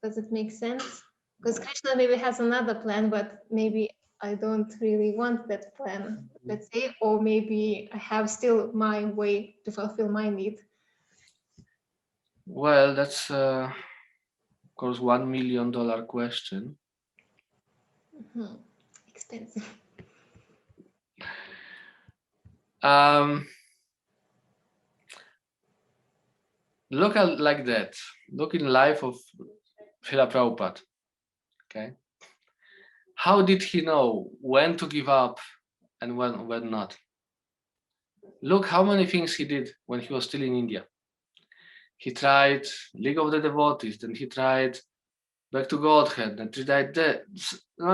Does it make sense? Because Krishna maybe has another plan, but maybe I don't really want that plan, let's say, or maybe I have still my way to fulfill my need. Well, that's of course $1 million question. Expensive. Look at like that. Look in life of Srila Prabhupada. Okay. How did he know when to give up and when not? Look how many things he did when he was still in India. He tried League of the Devotees, then he tried Back to Godhead, then he tried that.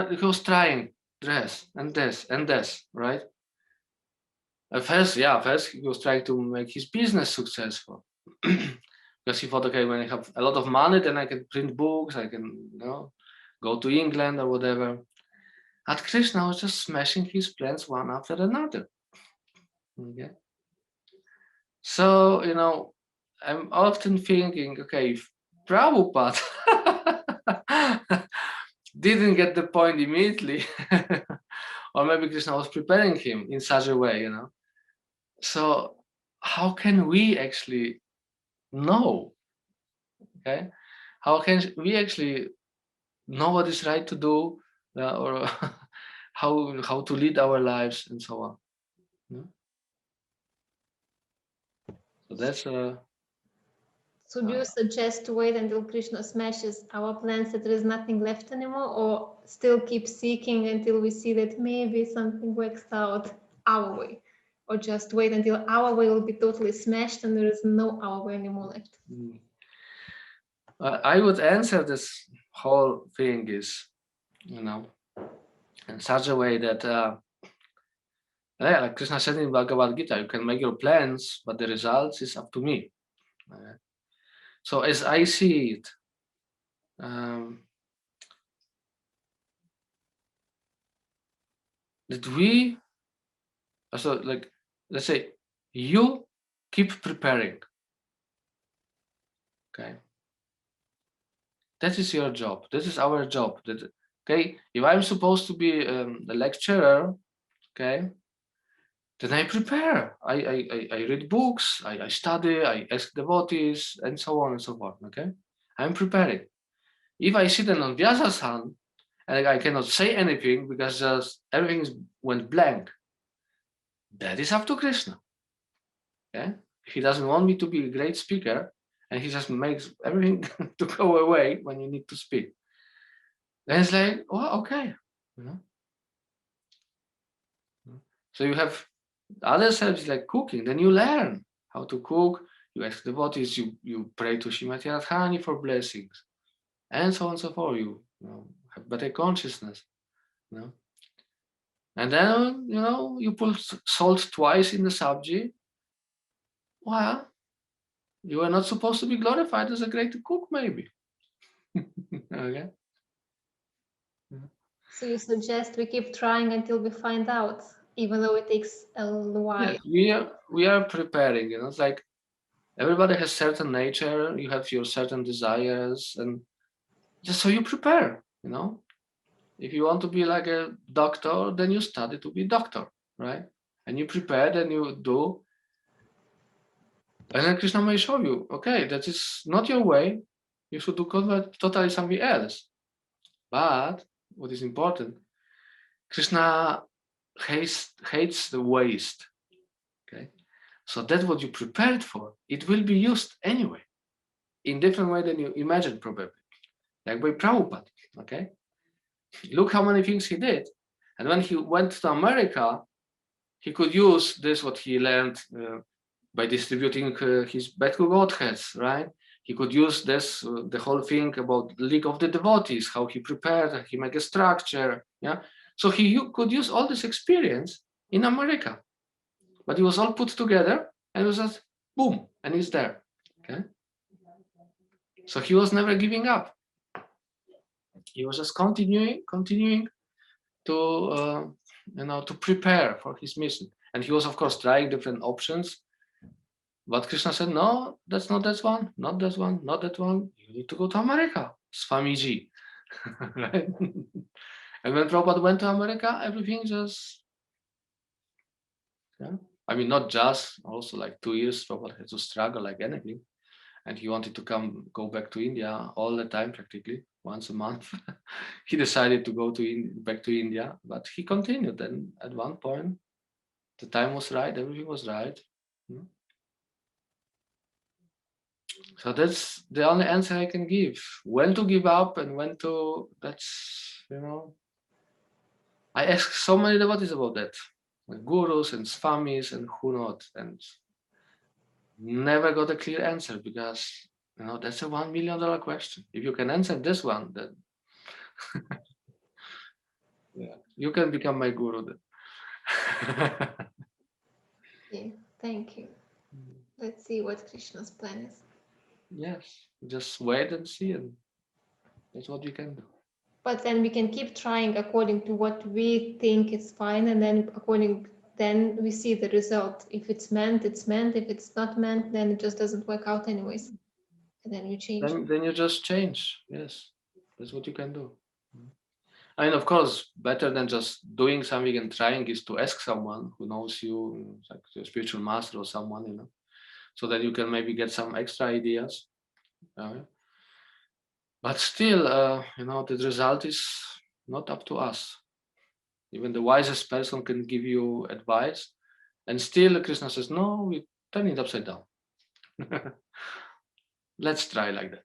He was trying this and this and this, right? At first, he was trying to make his business successful. Because he thought, okay, when I have a lot of money, then I can print books, I can, go to England or whatever. At Krishna was just smashing his plans one after another. Okay. So, I'm often thinking, okay, if Prabhupada didn't get the point immediately, or maybe Krishna was preparing him in such a way, So how can we actually know? Okay, how can we actually know what is right to do, or how to lead our lives and so on? So that's So do you suggest to wait until Krishna smashes our plans that there is nothing left anymore, or still keep seeking until we see that maybe something works out our way, or just wait until our way will be totally smashed and there is no our way anymore left? I would answer this whole thing is, in such a way that, like Krishna said in Bhagavad Gita, you can make your plans, but the results is up to me. So as I see it, that we, so like, let's say, you keep preparing. Okay. That is your job. This is our job. Okay. If I'm supposed to be a lecturer, okay, then I prepare. I read books. I study. I ask devotees, and so on and so forth. Okay. I'm preparing. If I sit on Vyasasan and I cannot say anything because just everything went blank, that is up to Krishna. Okay? He doesn't want me to be a great speaker, and he just makes everything to go away when you need to speak. Then it's like, well, okay, So you have other services like cooking. Then you learn how to cook. You ask devotees. You pray to Srimati Radharani for blessings, and so on and so forth. You have better consciousness. And then you put salt twice in the sabji. Well, you are not supposed to be glorified as a great cook, maybe. Okay. So you suggest we keep trying until we find out, even though it takes a while. Yes, we are preparing. You know, it's like everybody has certain nature. You have your certain desires, and just so you prepare. You know, if you want to be like a doctor, then you study to be a doctor, right? And you prepare, then you do. And then Krishna may show you, okay, that is not your way. You should do totally something else. But what is important, Krishna hates the waste. Okay, so that's what you prepared for. It will be used anyway, in different way than you imagine, probably. Like by Prabhupada. Okay, look how many things he did, and when he went to America, he could use this what he learned by distributing his Bhakti Godheads, right? He could use this, the whole thing about League of the Devotees, how he prepared, he made a structure, yeah? So he could use all this experience in America, but it was all put together and it was just boom, and it's there, okay? So he was never giving up. He was just continuing to, to prepare for his mission. And he was, of course, trying different options. But Krishna said, no, that's not that one, not that one, not that one. You need to go to America, Swamiji. Right? And when Prabhupada went to America, everything just, yeah. I mean, not just, also like 2 years, Prabhupada had to struggle like anything. And he wanted to go back to India all the time, practically, once a month. He decided to go back to India, but he continued. And at one point, the time was right, everything was right. So that's the only answer I can give. When to give up and when to, that's, I ask so many devotees about that. Like gurus and swamis and who not, and never got a clear answer because, that's a $1 million question. If you can answer this one, then yeah, you can become my guru then. Yeah, thank you. Let's see what Krishna's plan is. Yes, just wait and see, and that's what you can do. But then we can keep trying according to what we think is fine, and then we see the result. If it's meant, it's meant. If it's not meant, then it just doesn't work out anyways. And then you change. Then you just change. Yes, that's what you can do. I mean, of course, better than just doing something and trying is to ask someone who knows you, like your spiritual master or someone, so that you can maybe get some extra ideas. But still, the result is not up to us. Even the wisest person can give you advice, and still Krishna says, no, we turn it upside down. Let's try like that.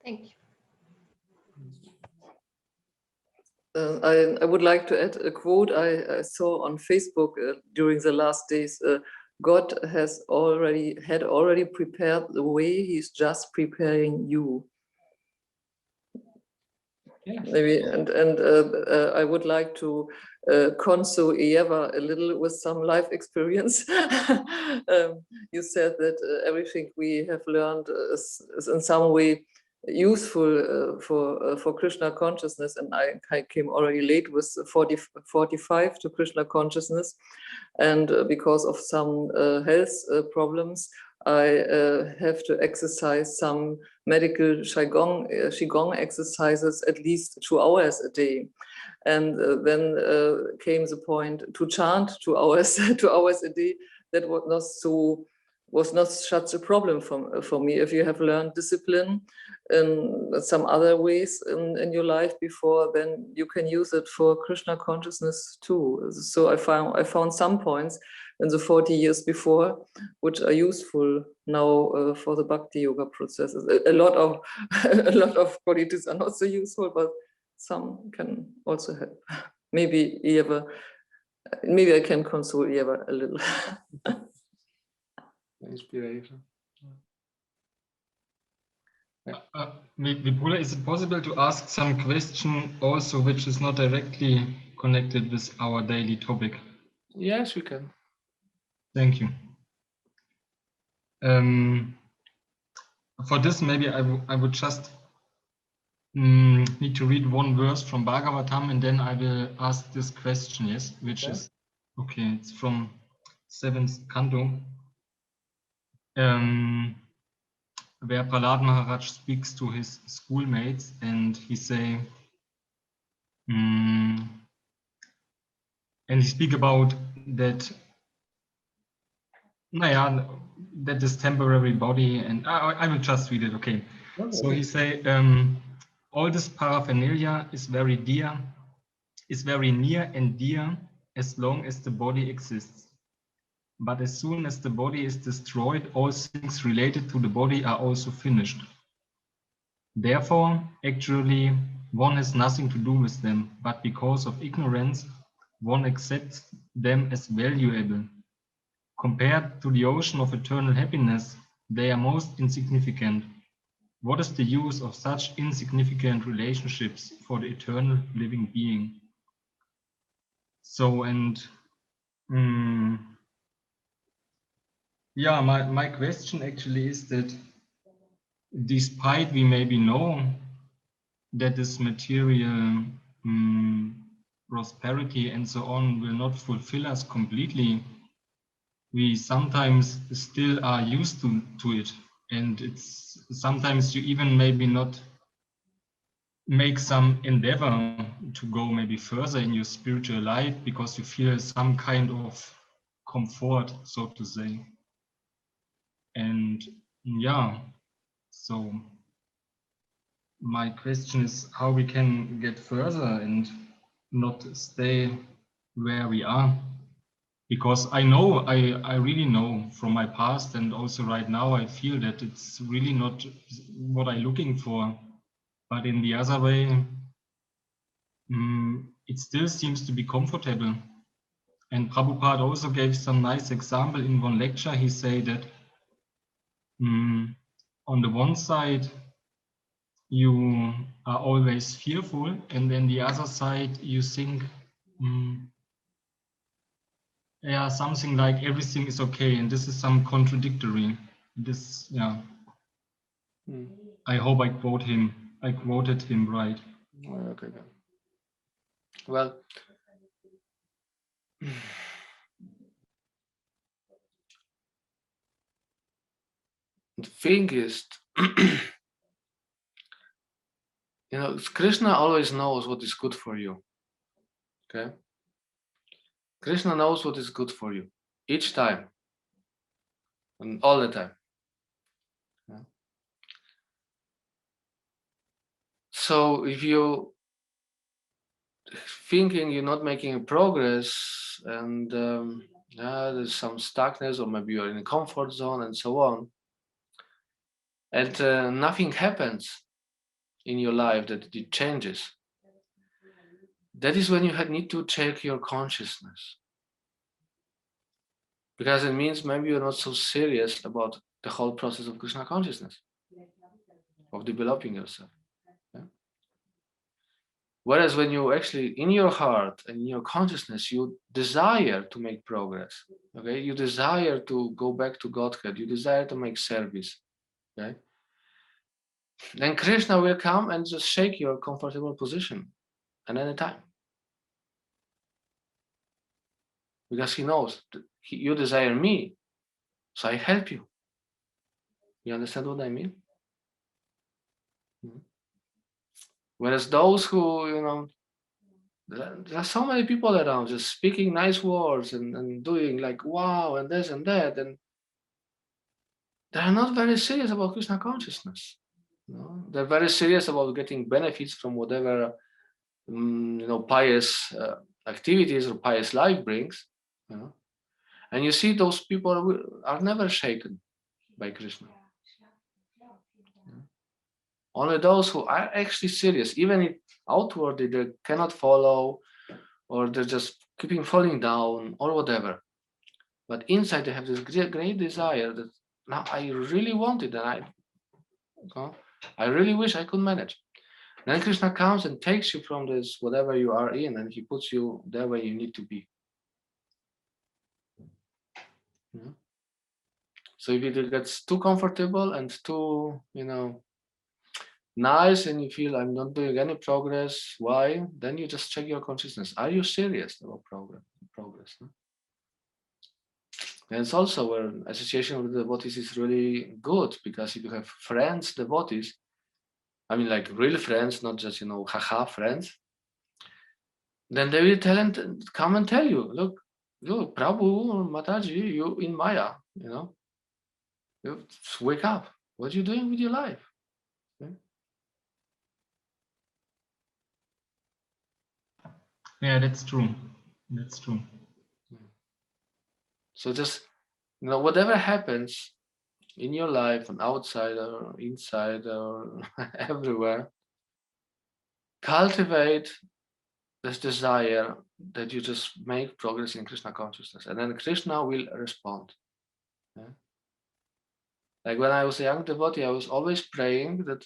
Thank you. I would like to add a quote I saw on Facebook during the last days. God had already prepared the way. He's just preparing you. Yeah. Maybe, and I would like to console Eva a little with some life experience. You said that everything we have learned is in some way useful for Krishna consciousness, and I came already late with 45 to Krishna consciousness, and because of some health problems, I have to exercise some medical qigong exercises at least 2 hours a day, and then came the point to chant 2 hours 2 hours a day. That was not such a problem for me. If you have learned discipline in some other ways in your life before, then you can use it for Krishna consciousness too. So I found some points in the 40 years before which are useful now for the bhakti yoga processes. A lot of qualities are not so useful, but some can also help. Maybe I can console Eva a little. Inspiration. Vipula, is it possible to ask some question also which is not directly connected with our daily topic? Yes, we can. Thank you. for this, maybe I would just need to read one verse from Bhagavatam, and then I will ask this question, yes, which is, okay, it's from 7th canto, where Prahlad Maharaj speaks to his schoolmates, and he say, and he speak about that, that this temporary body, and I will just read it, okay. So he say, all this paraphernalia is very dear, is very near and dear as long as the body exists. But as soon as the body is destroyed, all things related to the body are also finished. Therefore, actually, one has nothing to do with them, but because of ignorance, one accepts them as valuable. Compared to the ocean of eternal happiness, they are most insignificant. What is the use of such insignificant relationships for the eternal living being? So, and yeah, my question actually is that despite we maybe know that this material prosperity and so on will not fulfill us completely, we sometimes still are used to it. And it's sometimes you even maybe not make some endeavor to go maybe further in your spiritual life because you feel some kind of comfort, so to say. And yeah, so my question is how we can get further and not stay where we are. Because I know, I really know from my past and also right now, I feel that it's really not what I'm looking for. But in the other way, it still seems to be comfortable. And Prabhupada also gave some nice example in one lecture. He said that on the one side, you are always fearful, and then the other side, you think, yeah, something like everything is okay, and this is some contradictory. This, yeah. I hope I quoted him right. Okay. Well, the thing is, Krishna always knows what is good for you. Okay? Krishna knows what is good for you each time and all the time. Yeah. So if you thinking you're not making progress and there's some stuckness, or maybe you're in a comfort zone and so on, and nothing happens in your life that it changes, that is when you need to check your consciousness, because it means maybe you're not so serious about the whole process of Krishna consciousness, of developing yourself. Yeah? Whereas when you actually, in your heart and in your consciousness, you desire to make progress, okay? You desire to go back to Godhead, you desire to make service, okay? Then Krishna will come and just shake your comfortable position at any time. Because he knows that you desire me, so I help you. You understand what I mean? Whereas those who, there are so many people around just speaking nice words and doing like wow and this and that, and they are not very serious about Krishna consciousness. They're very serious about getting benefits from whatever pious activities or pious life brings. And you see those people are never shaken by Krishna. Only those who are actually serious, even if outwardly they cannot follow, or they're just keeping falling down or whatever, but inside they have this great desire that now I really want it, and I really wish I could manage. Then Krishna comes and takes you from this whatever you are in, and he puts you there where you need to be. So if it gets too comfortable and too, nice, and you feel I'm not doing any progress, why? Then you just check your consciousness. Are you serious about progress? No? And it's also where association with the devotees is really good, because if you have friends, devotees, I mean like real friends, not just, haha friends, then they will come and tell you, look, Prabhu or Mataji, you in Maya, you wake up. What are you doing with your life? Yeah, that's true. That's true. So just, whatever happens in your life, on outside or inside or everywhere, cultivate this desire that you just make progress in Krishna consciousness, and then Krishna will respond. Yeah? Like when I was a young devotee, I was always praying that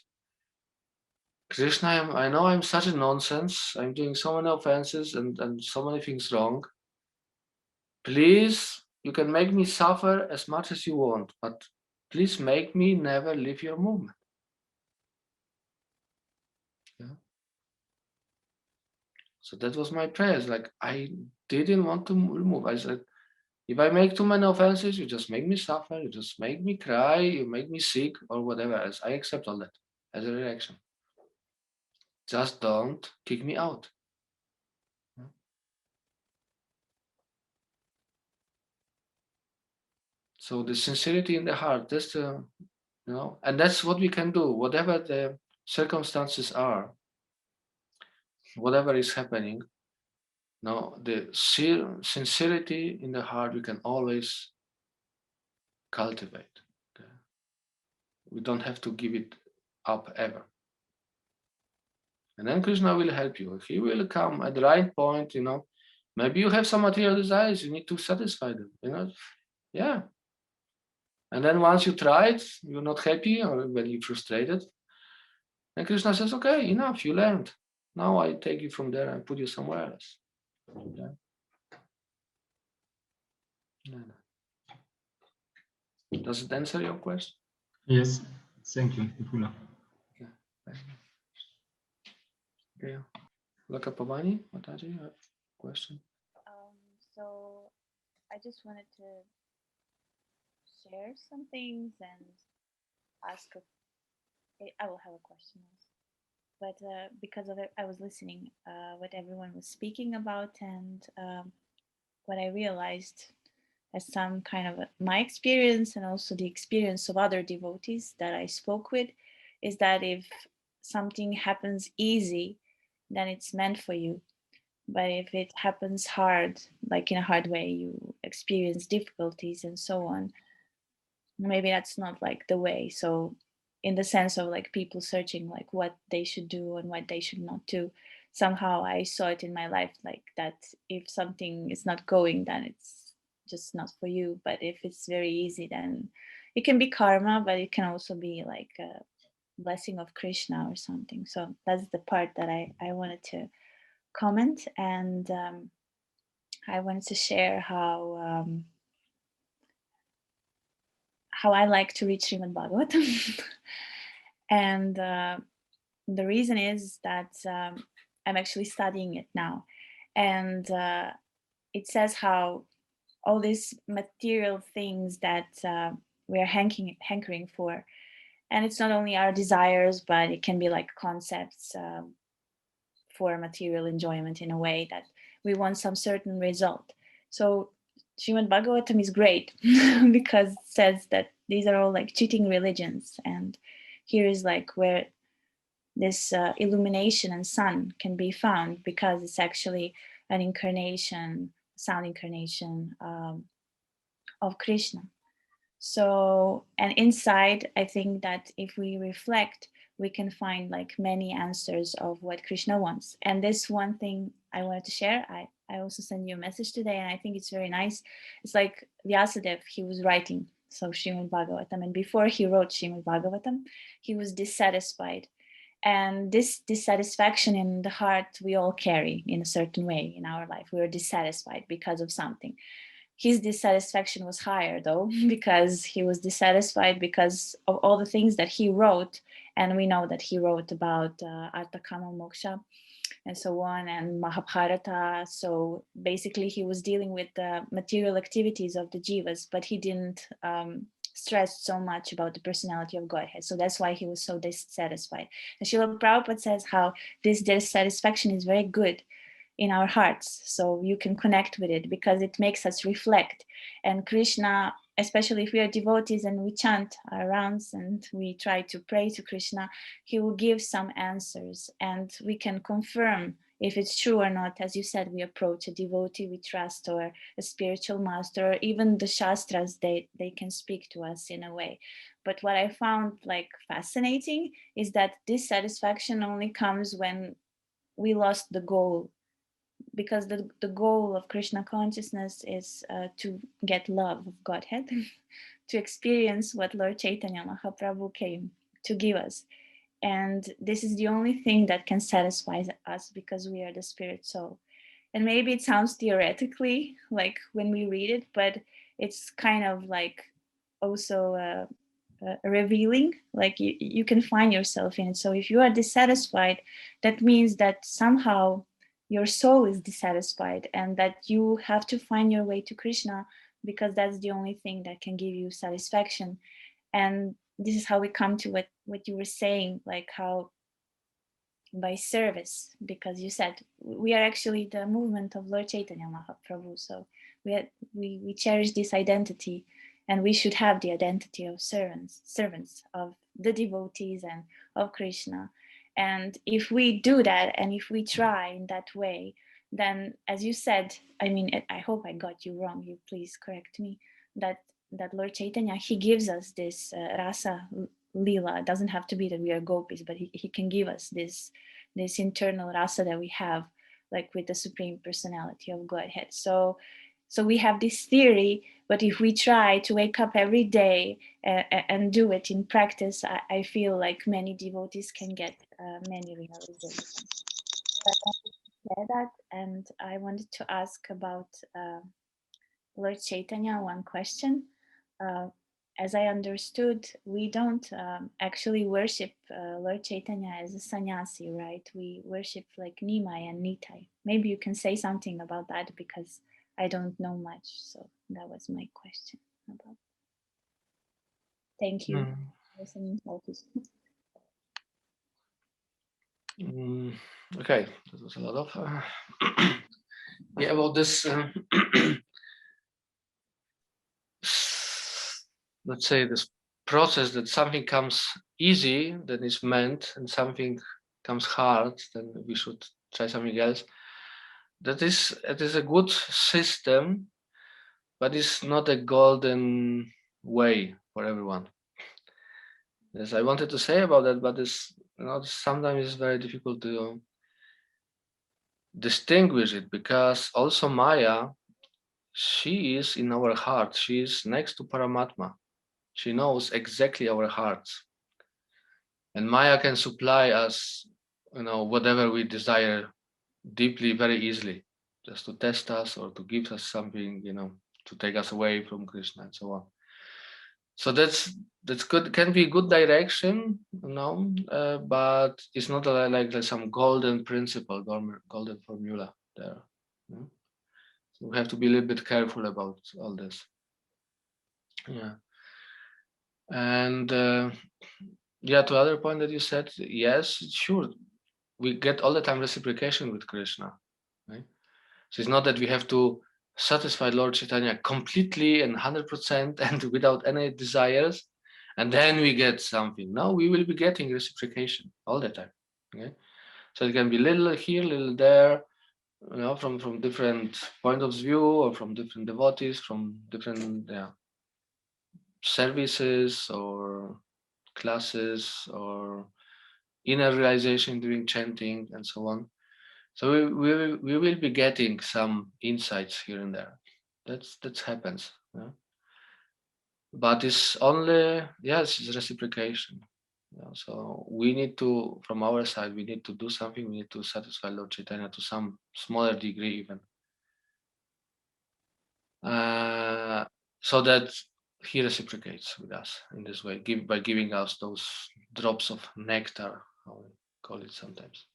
Krishna, I know I'm such a nonsense. I'm doing so many offenses and so many things wrong. Please, you can make me suffer as much as you want, but please make me never leave your movement. Yeah? So that was my prayers. Like I didn't want to remove. I said, if I make too many offenses, you just make me suffer, you just make me cry, you make me sick, or whatever else. I accept all that as a reaction. Just don't kick me out. So the sincerity in the heart, that's the, and that's what we can do, whatever the circumstances are, whatever is happening. The sincerity in the heart we can always cultivate. We don't have to give it up ever. And then Krishna will help you. He will come at the right point, Maybe you have some material desires, you need to satisfy them, Yeah. And then once you tried, you're not happy, or when you're frustrated, and Krishna says, okay, enough, you learned. Now I take you from there and put you somewhere else. Yeah. Does it answer your question? Yes, thank you, Vipula. Okay. Lakapavani, Mataji, you have a question? So I just wanted to share some things and ask. I will have a question also. But because of it, I was listening what everyone was speaking about, and what I realized as some kind of my experience and also the experience of other devotees that I spoke with is that if something happens easy, then it's meant for you. But if it happens hard, like in a hard way, you experience difficulties and so on, maybe that's not like the way. So in the sense of like people searching like what they should do and what they should not do, somehow I saw it in my life like that if something is not going, then it's just not for you. But if it's very easy, then it can be karma, but it can also be like a blessing of Krishna or something. So that's the part that I wanted to comment. And I wanted to share how I like to read Srimad Bhagavatam. And the reason is that I'm actually studying it now. And it says how all these material things that we're hankering for, and it's not only our desires, but it can be like concepts for material enjoyment in a way that we want some certain result. So Srimad Bhagavatam is great because it says that these are all like cheating religions, and here is like where this illumination and sun can be found, because it's actually an incarnation, sound incarnation of Krishna. So, and inside, I think that if we reflect, we can find like many answers of what Krishna wants. And this one thing I wanted to share, I also sent you a message today, and I think it's very nice. It's like Vyasadeva, he was writing so Srimad Bhagavatam, and before he wrote Srimad Bhagavatam, he was dissatisfied. And this dissatisfaction in the heart we all carry in a certain way in our life. We are dissatisfied because of something. his dissatisfaction was higher though, because he was dissatisfied because of all the things that he wrote. And we know that he wrote about Artha Kama Moksha and so on, and Mahabharata. So basically he was dealing with the material activities of the jivas, but he didn't stress so much about the personality of Godhead. So that's why he was so dissatisfied. And Srila Prabhupada says how this dissatisfaction is very good in our hearts, so you can connect with it because it makes us reflect. And Krishna, especially if we are devotees and we chant our rounds and we try to pray to Krishna, he will give some answers and we can confirm if it's true or not. As you said, we approach a devotee we trust or a spiritual master, or even the shastras, they can speak to us in a way. But what I found like fascinating is that dissatisfaction only comes when we lost the goal, because the goal of Krishna consciousness is to get love of Godhead, to experience what Lord Chaitanya Mahaprabhu came to give us. And this is the only thing that can satisfy us because we are the spirit soul. And maybe it sounds theoretically like when we read it, but it's kind of like also revealing, like you can find yourself in it. So if you are dissatisfied, that means that somehow your soul is dissatisfied and that you have to find your way to Krishna, because that's the only thing that can give you satisfaction. And this is how we come to what you were saying, like how by service, because you said we are actually the movement of Lord Chaitanya Mahaprabhu. So we cherish this identity, and we should have the identity of servants of the devotees and of Krishna. And if we do that, and if we try in that way, then, as you said, I mean, I hope I got you wrong, you please correct me, that Lord Chaitanya, he gives us this rasa lila. It doesn't have to be that we are gopis, but he can give us this internal rasa that we have, like with the Supreme Personality of Godhead. So we have this theory, but if we try to wake up every day and do it in practice, I feel like many devotees can get many realizations. So I wanted to share that, and I wanted to ask about Lord Chaitanya one question. As I understood, we don't actually worship Lord Chaitanya as a sannyasi, right? We worship like Nimai and Nitai. Maybe you can say something about that, because I don't know much. So that was my question about. Thank you. Listening. Okay, that was a lot of yeah, about this let's say this process, that something comes easy, then is meant, and something comes hard, then we should try something else. It is a good system, but it's not a golden way for everyone. Yes, I wanted to say about that, but it's, you know, sometimes it's very difficult to distinguish it, because also Maya, she is in our heart. She is next to Paramatma. She knows exactly our hearts, and Maya can supply us, you know, whatever we desire deeply, very easily, just to test us or to give us something, you know, to take us away from Krishna and so on. So that's good, can be good direction, you know, but it's not like some golden principle, golden formula there. You know? So we have to be a little bit careful about all this. Yeah. And yeah, to other point that you said, yes, sure, we get all the time reciprocation with Krishna, right? So it's not that we have to satisfy Lord Chaitanya completely and 100% and without any desires, and then we get something. No, we will be getting reciprocation all the time. Okay, so it can be little here, little there, you know, from different point of view, or from different devotees, from different services or classes, or inner realization during chanting and so on. So we will be getting some insights here and there. That happens. Yeah? But it's only, yes, it's reciprocation. Yeah? So we need to, from our side, we need to do something. We need to satisfy Lord Chaitanya to some smaller degree even. so that he reciprocates with us in this way, by giving us those drops of nectar, how we call it sometimes.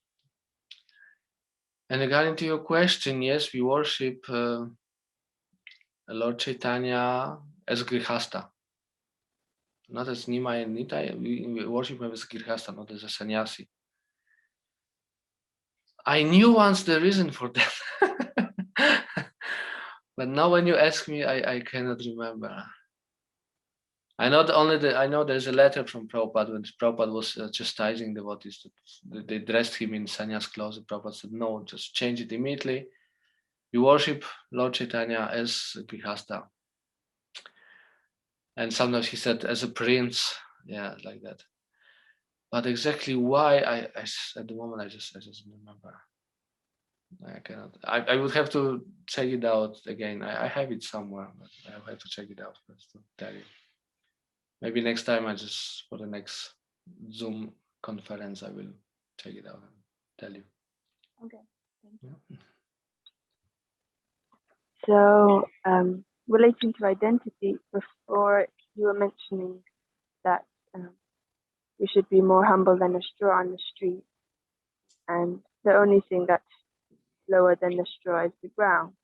And regarding to your question, yes, we worship Lord Chaitanya as Grihasta, not as Nimai and Nitai. We worship him as Grihasta, not as a sannyasi. I knew once the reason for that, but now when you ask me, I cannot remember. I know there's a letter from Prabhupada when Prabhupada was chastising devotees. They dressed him in sannyas clothes. Prabhupada said, no, just change it immediately. You worship Lord Chaitanya as Grihasta. And sometimes he said, as a prince, yeah, like that. But exactly why, at the moment, I just remember. I cannot. I would have to check it out again. I have it somewhere, but I have to check it out first to tell you. Maybe next time for the next Zoom conference, I will check it out and tell you. Okay, thank you. Yeah. So, relating to identity, before you were mentioning that we should be more humble than a straw on the street, and the only thing that's lower than the straw is the ground,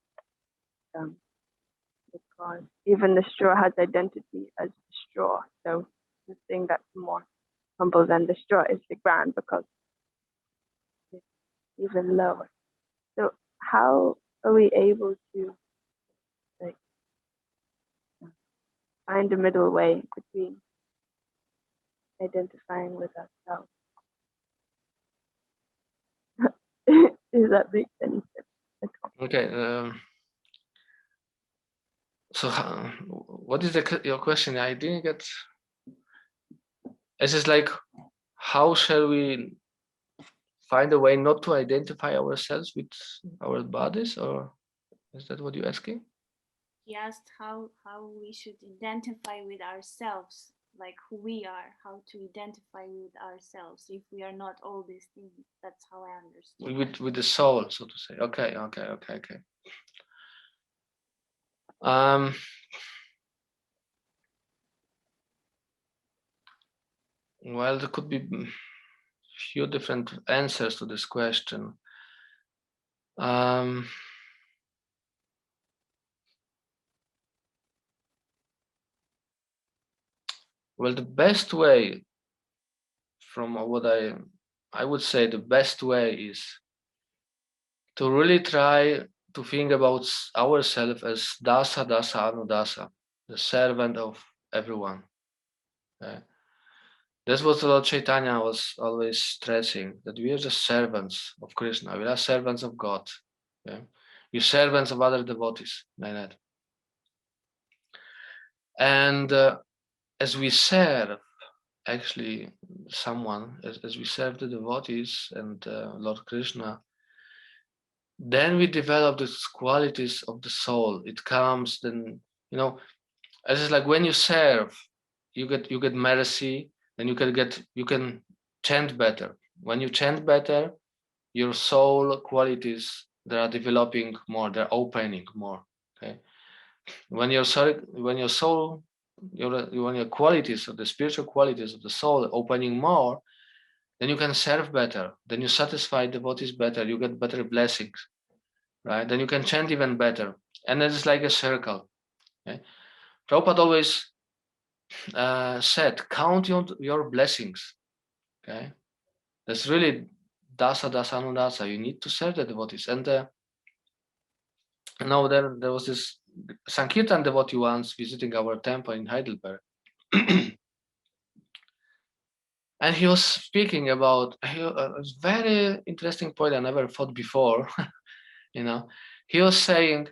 because even the straw has identity as the straw. So the thing that's more humble than the straw is the ground, because it's even lower. So how are we able to find a middle way between identifying with ourselves? Does that make any sense? Okay. So, what is your question? I didn't get. It's just like, how shall we find a way not to identify ourselves with our bodies, or is that what you're asking? He asked how we should identify with ourselves, like who we are, how to identify with ourselves if we are not all these things. That's how I understood. With the soul, so to say. Okay. Well, there could be few different answers to this question. Well, the best way, from what I would say, the best way is to really try to think about ourselves as dasa anudasa, the servant of everyone. Okay? That's what Lord Chaitanya was always stressing, that we are just servants of Krishna, we are servants of God. Okay? We're servants of other devotees, like that. And as we serve, actually, someone, as we serve the devotees and Lord Krishna, then we develop these qualities of the soul. It comes, then, as it's like when you serve, you get mercy, then you can chant better. When you chant better, your soul qualities, they are developing more, they're opening more. Okay, when your qualities of the spiritual qualities of the soul opening more, then you can serve better, then you satisfy devotees better, you get better blessings, right? Then you can chant even better, and it's like a circle. Okay? Prabhupada always said, count your blessings. Okay, that's really dasa anudasa. You need to serve the devotees. And now there was this Sankirtan devotee once visiting our temple in Heidelberg. And he was speaking about a very interesting point I never thought before. He was saying,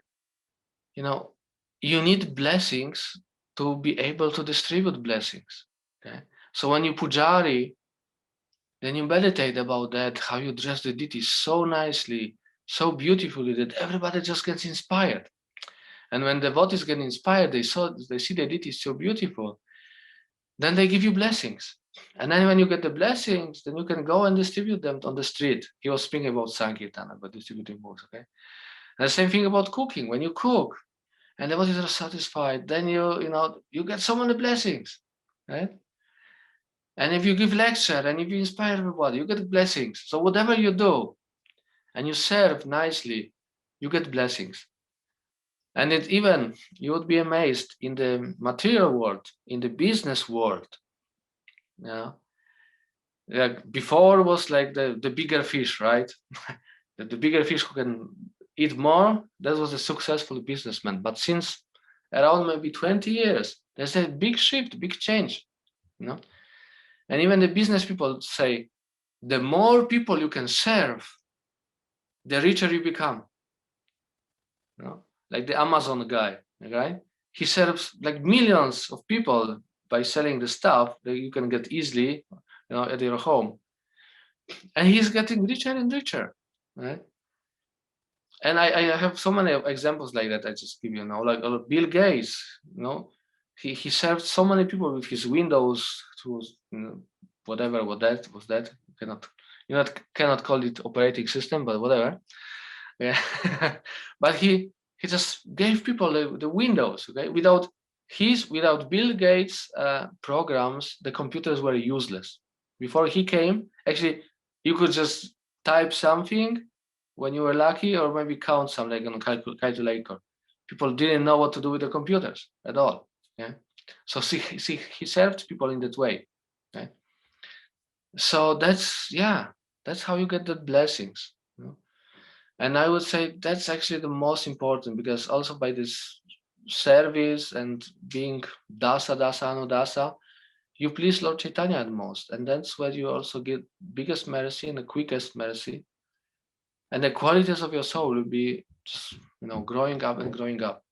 you need blessings to be able to distribute blessings. Okay, so when you pujari, then you meditate about that, how you dress the deity so nicely, so beautifully that everybody just gets inspired. And when devotees get inspired, they see the deity so beautiful, then they give you blessings. And then when you get the blessings, then you can go and distribute them on the street. He was speaking about Sankirtan, about distributing books, okay? And the same thing about cooking. When you cook, and devotees are satisfied, then you get so many blessings, right? And if you give lecture and if you inspire everybody, you get blessings. So whatever you do and you serve nicely, you get blessings. And even you would be amazed in the material world, in the business world. Yeah. Like before was like the bigger fish, right? The bigger fish who can eat more, that was a successful businessman. But since around maybe 20 years, there's a big shift, big change, And even the business people say, the more people you can serve, the richer you become. Like the Amazon guy, right? He serves like millions of people by selling the stuff that you can get easily, at your home. And he's getting richer and richer, right? And I have so many examples like that. I just give you now, like Bill Gates, he served so many people with his Windows tools, whatever was that. Cannot call it operating system, but whatever. Yeah. But he just gave people the Windows. Okay, without Bill Gates programs, the computers were useless. Before he came, actually, you could just type something when you were lucky, or maybe count some like on a calculator. People didn't know what to do with the computers at all. Yeah, so he served people in that way. Okay? So that's how you get the blessings. And I would say that's actually the most important, because also by this service and being dasa anudasa, you please Lord Chaitanya the most, and that's where you also get biggest mercy and the quickest mercy. And the qualities of your soul will be just, growing up and growing up.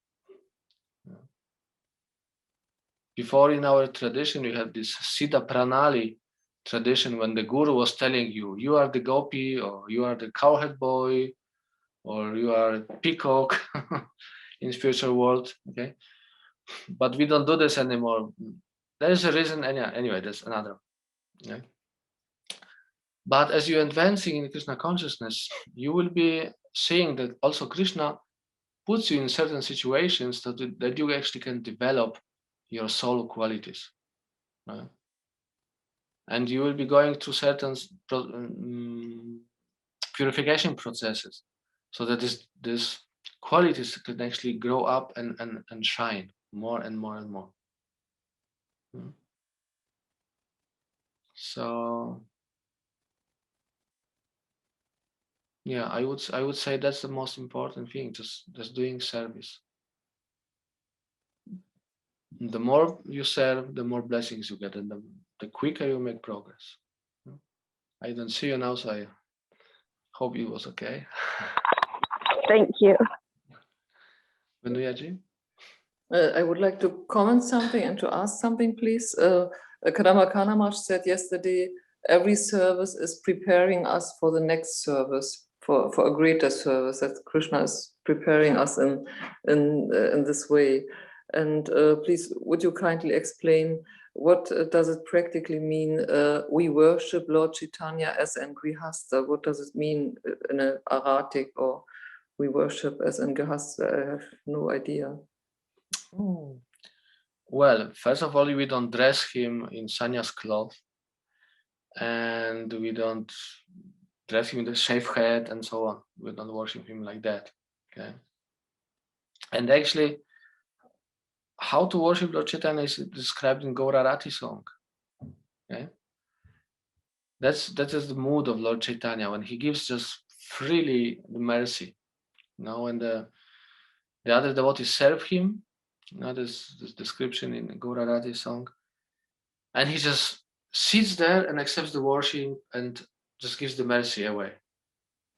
Before in our tradition, we had this Siddha Pranali tradition when the guru was telling you, you are the gopi, or you are the cowhead boy, or you are a peacock in spiritual world, okay? But we don't do this anymore. There is a reason, anyway, there's another. Okay? But as you're advancing in Krishna consciousness, you will be seeing that also Krishna puts you in certain situations that you actually can develop your soul qualities. Right? And you will be going through certain purification processes, so that this qualities can actually grow up and shine more and more and more. So yeah, I would say that's the most important thing, just doing service. The more you serve, the more blessings you get, and the quicker you make progress. I don't see you now, so I hope it was okay. Thank you. Venuyaji? I would like to comment something and to ask something, please. Kadamba Kanamash said yesterday, every service is preparing us for the next service, for a greater service, that Krishna is preparing us in this way. And please, would you kindly explain what does it practically mean? We worship Lord Chaitanya as in Grihastha. What does it mean in an Aratic, or we worship as in Grihastha? I have no idea. Well, first of all, we don't dress him in sannyas cloth, and we don't dress him with a shaved head and so on. We don't worship him like that. Okay. And actually, how to worship Lord Chaitanya is described in Gaurarati song. Okay. That is the mood of Lord Chaitanya, when he gives just freely the mercy. And the other devotees serve him. This description in Gaurarati song. And he just sits there and accepts the worship and just gives the mercy away.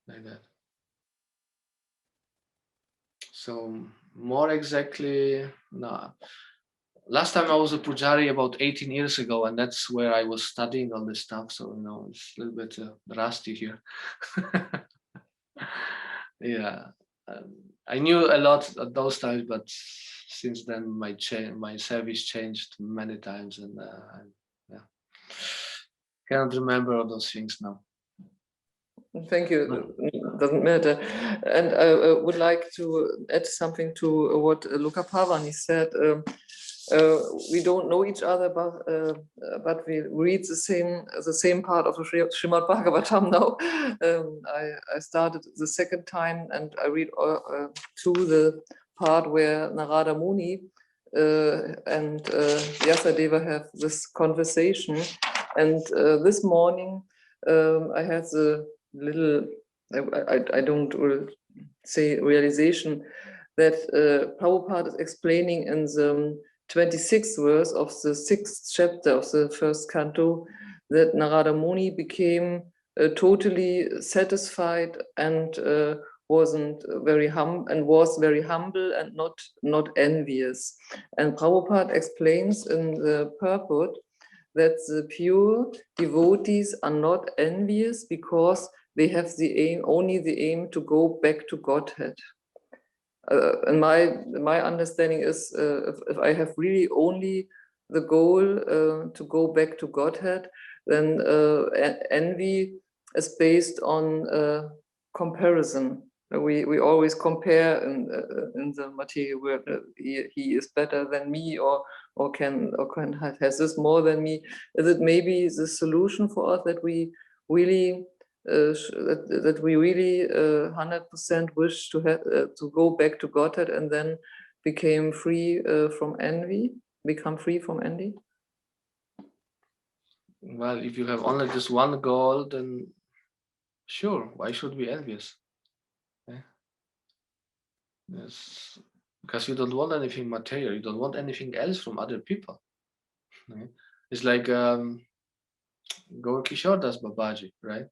Like that. So more exactly, no. Last time I was a pujari about 18 years ago, and that's where I was studying all this stuff. So, it's a little bit rusty here. Yeah. I knew a lot at those times, but since then my service changed many times, and cannot remember all those things now. Thank you. Doesn't matter. And I would like to add something to what Luca Pavani said. We don't know each other, but we read the same part of the Srimad Bhagavatam now. I started the second time, and I read to the part where Narada Muni and Vyasadeva have this conversation. And this morning, I had the little, I don't say realization that Prabhupada is explaining in the 26th verse of the 6th chapter of the first canto that Narada Muni became totally satisfied and wasn't very was very humble and not envious. And Prabhupada explains in the purport that the pure devotees are not envious because they have only the aim to go back to Godhead. And my understanding is if I have really only the goal to go back to Godhead, then envy is based on comparison. We always compare in the material world. He is better than me, or has this more than me. Is it maybe the solution for us that we really that we really 100% wish to have to go back to Godhead and then become free from envy? Well, if you have only this one goal, then sure, why should we be envious? Yeah. Yes, because you don't want anything material, you don't want anything else from other people. Yeah. It's like Gaur Kishore Das Babaji, right?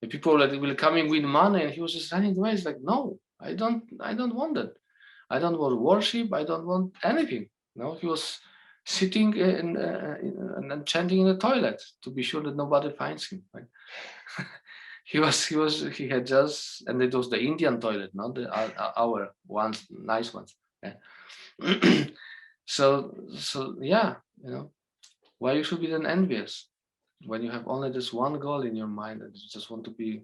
The people that will come in with money, and he was just running away. It's like, no, I don't want that. I don't want worship. I don't want anything. No, he was sitting and chanting in the toilet to be sure that nobody finds him. Right? he had just, and it was the Indian toilet, not our ones, nice ones. Yeah. so yeah, why you should be then envious when you have only this one goal in your mind and you just want to be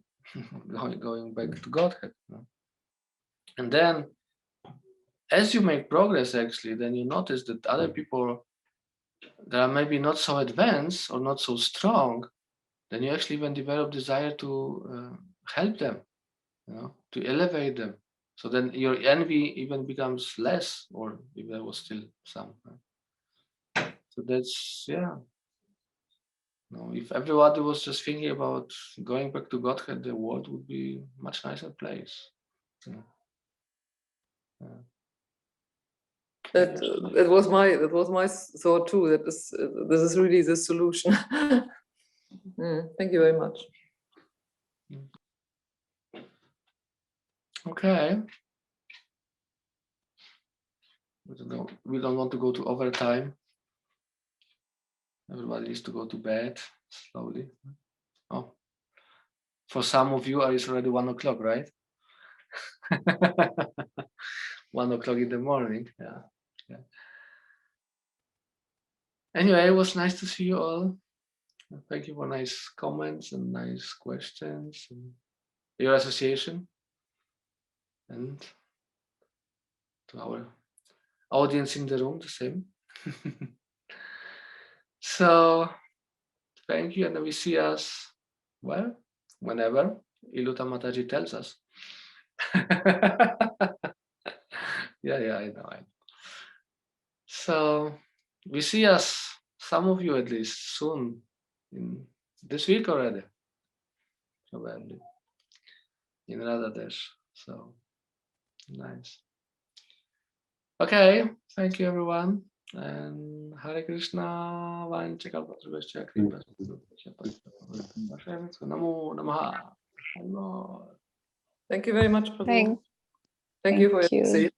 going back to Godhead. And then as you make progress, actually, then you notice that other people that are maybe not so advanced or not so strong, then you actually even develop desire to help them, to elevate them. So then your envy even becomes less, or if there was still some. So that's, yeah. If everybody was just thinking about going back to Godhead, the world would be a much nicer place. That was my thought too. That this is really the solution. Thank you very much. Okay. We don't want to go to overtime. Everybody needs to go to bed slowly. Oh, for some of you, it's already 1 o'clock, right? 1 o'clock in the morning. Yeah. Anyway, it was nice to see you all. Thank you for nice comments and nice questions and your association, and to our audience in the room, the same. So thank you, and we see us, well, whenever Iluta Mataji tells us. Yeah, I know. So we see us, some of you at least, soon, in this week already, probably, in Radhadesh. So nice. Okay, thank you everyone, and Hare Krishna. Namo Namaha. Thank you very much, Prabhu. Thank you for your say.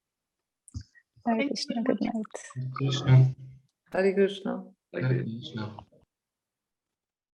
Hare Krishna. Good night. Krishna. Hare Krishna. Hare Krishna.